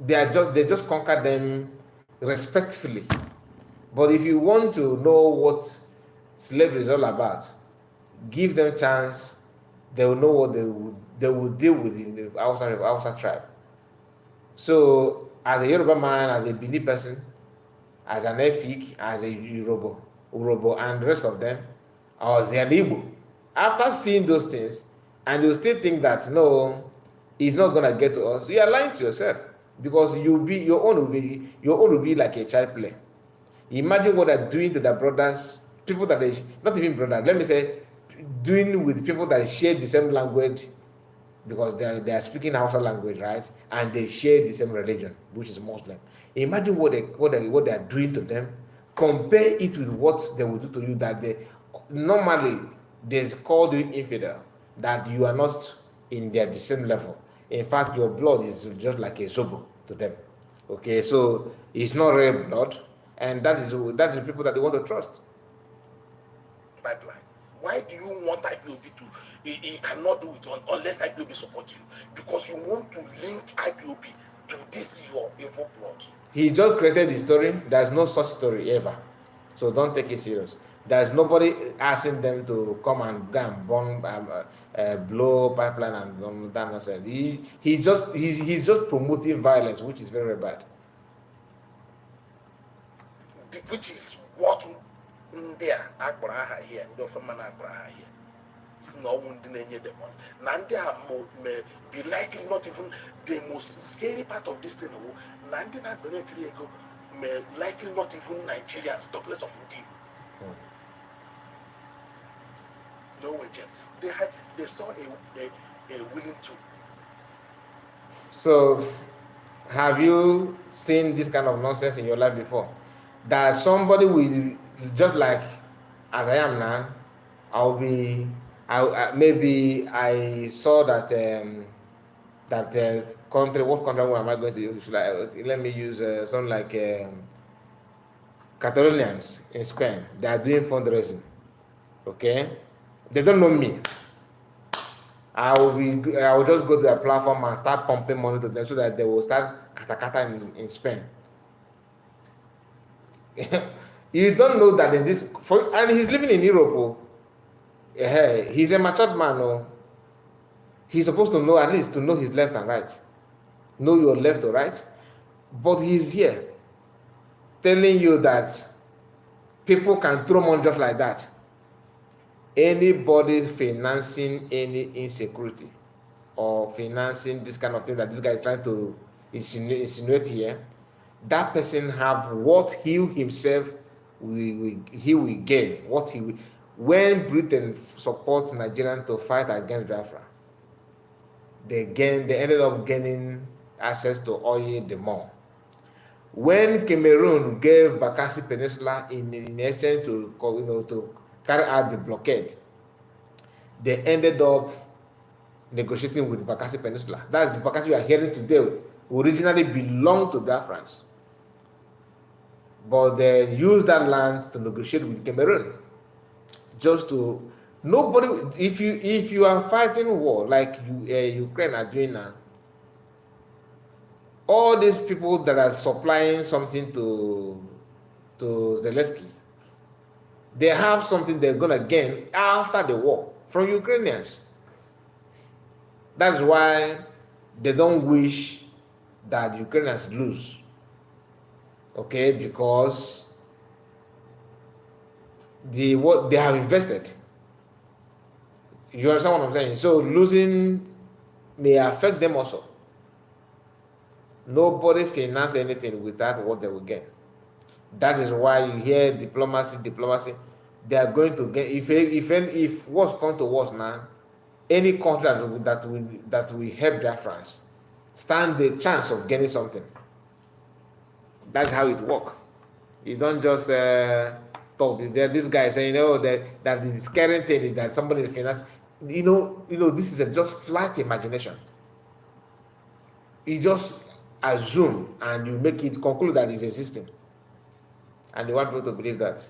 They just conquer them respectfully. But if you want to know what slavery is all about, give them chance. They will know what they will deal with in the Hausa tribe. So, as a Yoruba man, as a Bini person, as an Efik, as a Urobo, and the rest of them, or as an Igbo, after seeing those things, and you still think that no, it's not gonna get to us, you are lying to yourself, because your own will be like a child play. Imagine what they're doing to their brothers, people that they not even brothers. Let me say, doing with people that share the same language, because they are speaking Hausa language, right? And they share the same religion, which is Muslim. Imagine what they are doing to them. Compare it with what they will do to you. That they normally they call you infidel. That you are not in their the same level. In fact, your blood is just like a zobo to them. Okay, so it's not real blood, and that is the people that they want to trust. Pipeline. Why do you want IPOB to? You cannot do it unless IPOB support you, because you want to link IPOB to this your evil plot. He just created the story. There's no such story ever, so don't take it serious. There's nobody asking them to come and go and bomb, blow pipeline and that nonsense. He's just promoting violence, which is very bad. Which is what there Akbaraha here and Dofman Akbaraha here. It's no one the money. Nandia may be likely not even the most scary part of this thing. Nandina donate may likely not even Nigerians, talk less of deep. No agents. They saw a willing to. So, have you seen this kind of nonsense in your life before? That somebody will, just like as I am now, maybe I saw that country. What country am I going to use? Let me use something like Catalonians in Spain. They are doing fundraising. Okay, they don't know me. I will just go to their platform and start pumping money to them so that they will start katakata in Spain. You don't know that in this, and he's living in Europe. He's a matured man. He's supposed to know, at least to know his left and right. Know your left or right. But he's here telling you that people can throw money just like that. Anybody financing any insecurity or financing this kind of thing that this guy is trying to insinuate here, that person have what he himself will gain. What he will, when Britain supports Nigerians to fight against Biafra, they ended up gaining access to oil the more. When Cameroon gave Bakassi Peninsula in exchange to carry out the blockade, they ended up negotiating with Bakassi Peninsula. That's the Bakassi we are hearing today. Originally belonged to Biafrans, but they used that land to negotiate with Cameroon. Just to nobody, if you are fighting war like Ukraine are doing now, all these people that are supplying something to Zelensky, they have something they're gonna gain after the war from Ukrainians. That's why they don't wish that Ukrainians lose. Okay, because what they have invested. You understand what I'm saying? So losing may affect them also. Nobody financed anything without what they will get. That is why you hear diplomacy. They are going to get, if what's come to worse now, any country that will help their France stand the chance of getting something. That's how it works. You don't just talk. This guy saying, that the scary thing is that somebody finance. This is just flat imagination. You just assume and you make it conclude that it's existing, and you want people to believe that.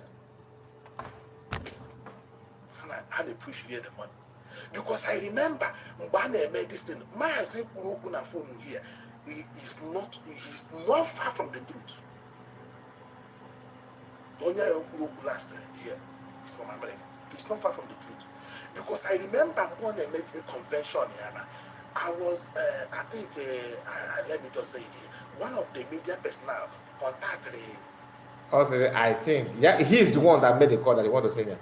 And I appreciate the money, because I remember when I made this thing, my phone here, he's not far from the truth. Last here from America, it's not far from the truth, because I remember when I made a convention here. I was, let me just say it here. One of the media personnel contacted me. Also, I think, he's the one that made the call that he wanted to say there.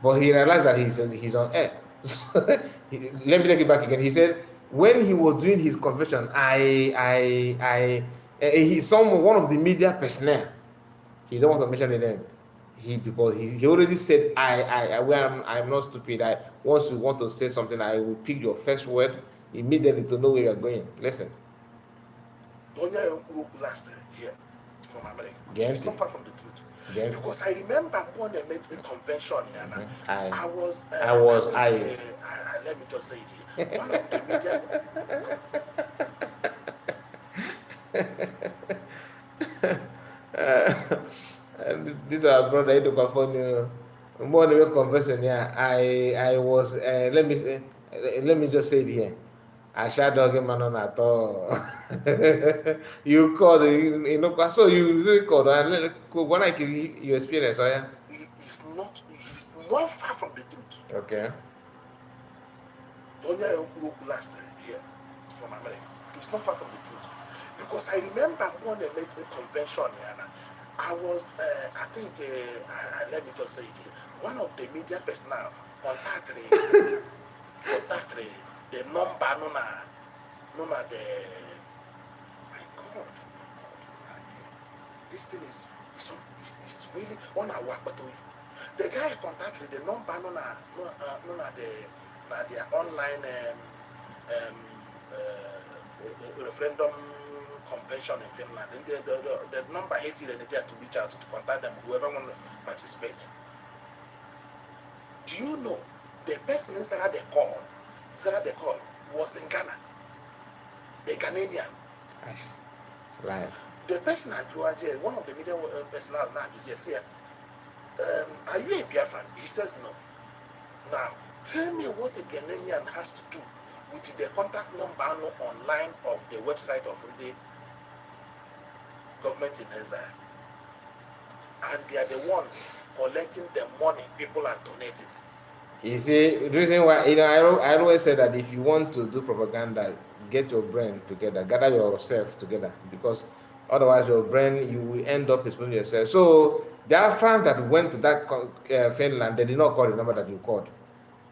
But he realized that he's on air. So, let me take it back again. He said when he was doing his confession, one of the media personnel. He don't want to mention the name. Because he already said I'm not stupid. Once you want to say something, I will pick your first word immediately to know where you're going. Listen. Last year from America. Gente. It's not far from the truth. Gente. Because I remember when they made a convention here, I was let me just say it here. One of the media and this our brother into California. More than a conversion here. I was let me just say it here. I shall dog him man at all. You called, so you really called, and when I give you experience, oh yeah? It's not far from the truth. Okay. Last year from America. It's not far from the truth. Because I remember when they made a convention here, I was, let me just say it here. One of the media personnel contacted the number, the, my God, this thing is really on our work, but the guy contacted the number, their online referendum convention in Finland, and the number 80 and there to reach out to contact them, whoever want to participate. Do you know the person inside the call was in Ghana, a Ghanaian. Right. The person at Georgia, one of the media personnel now, you say, are you a Biafran? He says no. Now, tell me what a Ghanaian has to do with the contact number online of the website of the government in Exile. And they are the one collecting the money people are donating. You see, the reason why, I always say that if you want to do propaganda, get your brain together, gather yourself together, because otherwise your brain, you will end up explaining yourself. So there are fans that went to that Finland, they did not call the number that you called.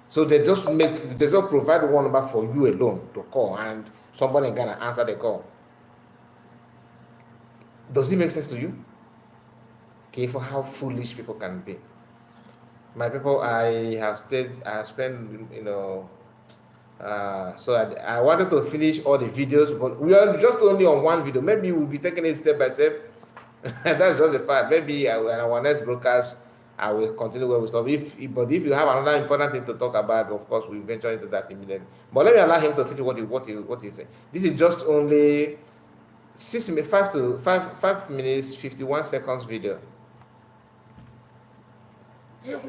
So they just provide one number for you alone to call, and somebody in Ghana answer the call. Does it make sense to you? Okay, for how foolish people can be. My people, I have spent, so I wanted to finish all the videos, but we are just only on one video. Maybe we'll be taking it step by step. That's just the fact. Maybe in our next broadcast, I will continue where we stop. But if you have another important thing to talk about, of course, we'll venture into that immediately. But let me allow him to finish what he said. This is just only 5 minutes 51 seconds video. Even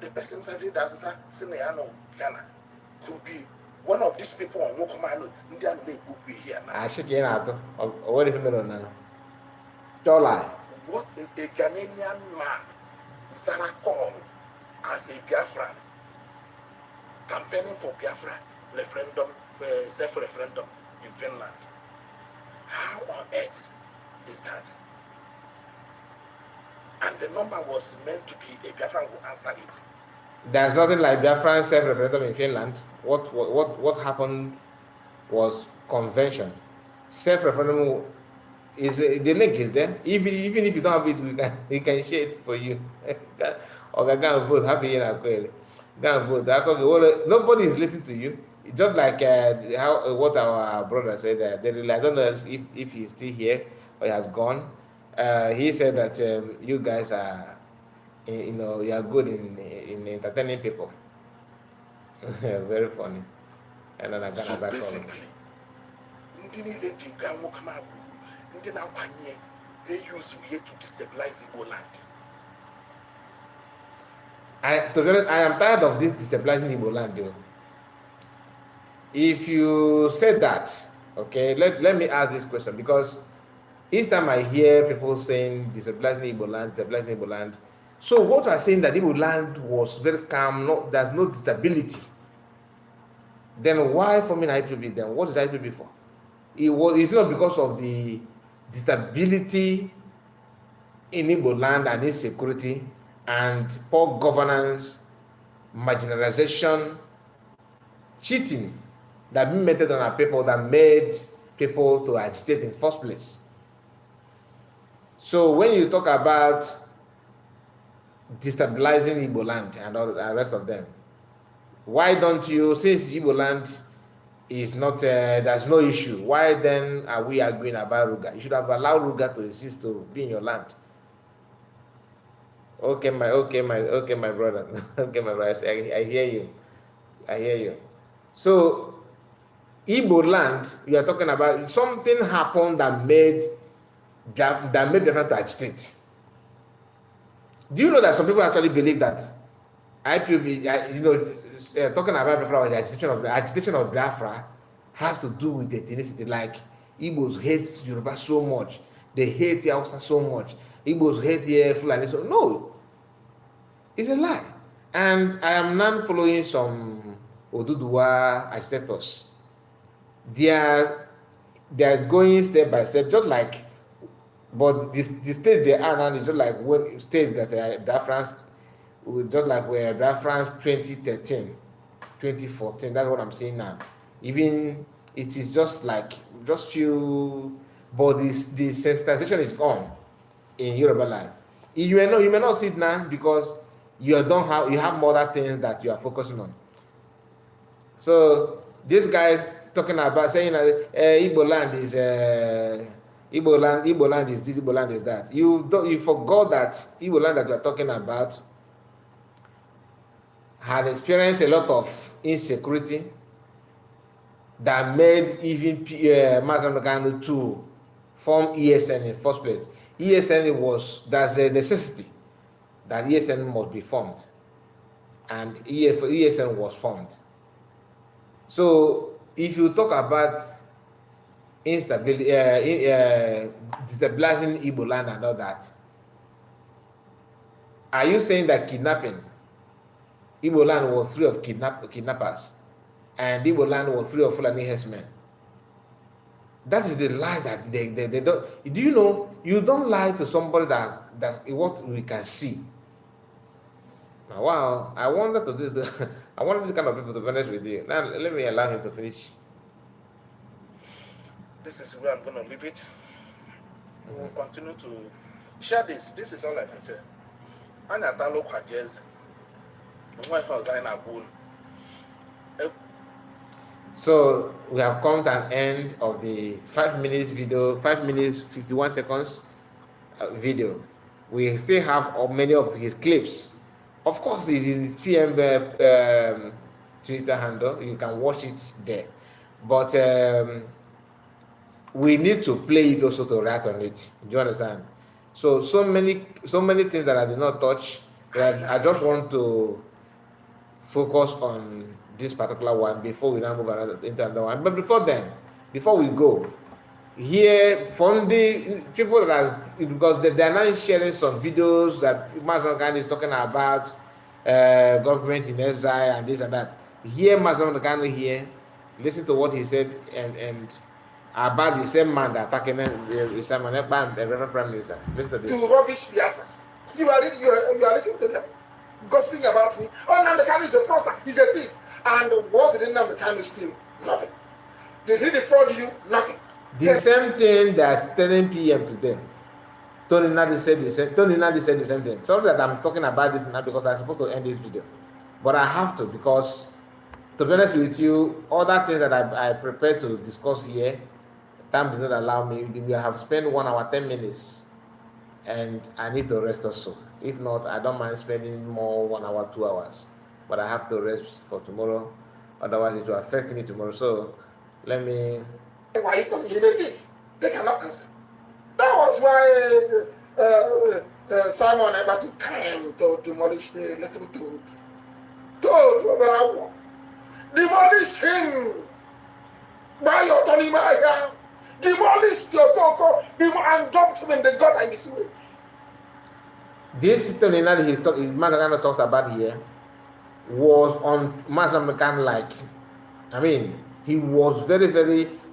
the person said that Ghana could be one of these people on Wokomano, Indian make here now. I should get out of what if you now? Don't lie. What a Ghanaian man, Zara call as a Biafran, campaigning for Biafra referendum, self-referendum in Finland. How on earth is that? And the number was meant to be a Biafran who answer it. There's nothing like Biafran self-referendum in Finland. What happened was convention. Self-referendum is the link is there. Even if you don't have it, we can share it for you. Or go and vote. Happy year, go and vote. Nobody is listening to you. Just like what our brother said. I don't know if he's still here or he has gone. He said that you guys are, you are good in entertaining people. Very funny. And then I got So back basically, they use it to destabilize Igbo land. To be honest, I am tired of this destabilizing Igbo land, though. If you said that, okay, let me ask this question, because each time I hear people saying destabilizing Igbo land, so what are saying that Igbo land was very calm, there's no stability. Then why forming IPB then? What is IPB for? It's not because of the stability in Igbo land and insecurity and poor governance marginalization, cheating that been meted on our people that made people to agitate in the first place. So when you talk about destabilizing Igbo land and all the rest of them, why don't you, since Igbo land is not, there's no issue, why then are we arguing about Ruga? You should have allowed Ruga to exist to be in your land. Okay, my brother. Okay, my brother. I hear you. I hear you. So, Igbo land, you are talking about something happened that made Biafra to agitate. Do you know that some people actually believe that IPOB, talking about Biafra, the agitation of Biafra has to do with ethnicity. Like Igbos hate Yoruba so much, they hate Hausa so much. Igbos hate Fulani so no, it's a lie. And I am now following some Oduduwa agitators. They are going step by step, just like, but the stage they are now is just like when states that Biafrans, just like where Biafrans 2013, 2014. That's what I'm saying now. Even it is just like few, but the sensitization is on in Yoruba land. You may not see it now because you have more other things that you are focusing on. So this guys talking about saying that Igbo land is Igbo land is this, Igbo land is that. You forgot that Igbo land that you are talking about had experienced a lot of insecurity that made even Mazam Nagano to form ESN in the first place. That's a necessity that ESN must be formed, and ESN was formed. So if you talk about instability, destabilizing Igbo land and all that, are you saying that kidnapping, Igbo land was free of kidnappers, and Igbo land was free of Fulani herdsmen? That is the lie that they don't. Do you know, you don't lie to somebody that what we can see. Now, wow, I wanted to do I want this kind of people to be honest with you. Now let me allow him to finish. This is where I'm going to leave it. We will continue to share this. This is all I can say. So we have come to an end of the 5 minutes video, 5 minutes 51 seconds video. We still have many of his clips. Of course, it's in his PM Twitter handle. You can watch it there. But we need to play it also to write on it. Do you understand? So many things that I did not touch. I just want to focus on this particular one before we now move into another one. But before we go, here from the people that are, because they are now sharing some videos that Mazan is talking about government in exile and this and that. Here Mazan here, listen to what he said and about the same man that attacking Simon Ekpa and the Reverend Prime Minister. Listen to this. To rubbish Biafra. You are listening to them gossiping about me. Oh, Nnamdi is a fraudster. He's a thief. And what did Nnamdi steal? Nothing. Did he defraud you? Nothing. The same thing that's telling PM to them. Tony Nadi said the same thing. Sorry that I'm talking about this now because I'm supposed to end this video. But I have to, because to be honest with you, other things that I prepared to discuss here, time did not allow me. We have spent 1 hour 10 minutes and I need to rest also. If not, I don't mind spending more 1 hour 2 hours, but I have to rest for tomorrow, otherwise it will affect me tomorrow. So let me. Why you come in they cannot answer. That was why Simon Ekpa took time to demolish the little toad. Demolish him by your Tony Maya. Demolished your Coco and dumped him in the gutter and the sewage. This system that Mazagano talked about here was on Mazamakan like, I mean, he was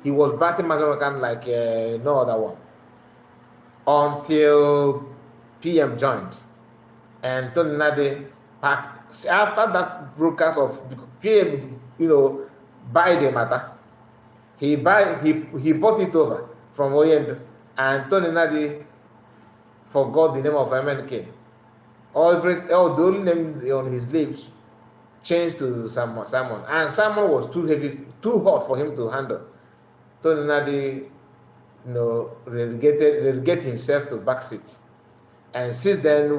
he was batting Mazamakan like no other one until PM joined and Tony Nadi packed after that broadcast of PM, buy the matter, he bought it over from Oyendo, and Tony Nadi forgot the name of MNK. All the only name on his lips changed to Simon, and Simon was too heavy, too hot for him to handle. Tony Nadi, relegate himself to backseat, and since then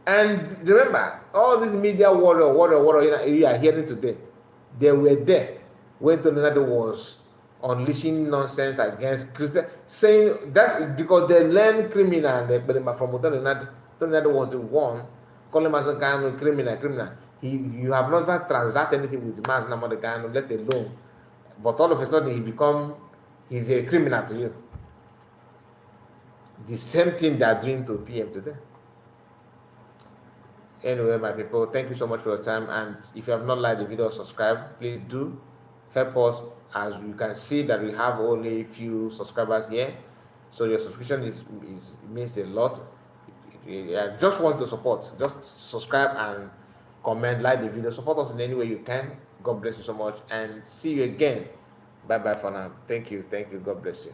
and remember, all these media warrior you are hearing today, they were there when Tony Nadi was unleashing nonsense against Christian, saying that because they learned criminal from Tony Nadi. Tony Nadi was the one calling Master Kanu criminal. You have never transacted anything with Master Namada Kanu, let alone. But all of a sudden he's a criminal to you. The same thing they are doing to PM today. Anyway, my people, thank you so much for your time, and if you have not liked the video or subscribed, please do help us. As you can see that we have only a few subscribers here, so your subscription means a lot. I just want to support, just subscribe and comment, like the video, support us in any way you can. God bless you so much, and see you again. Bye bye for now. Thank you, God bless you.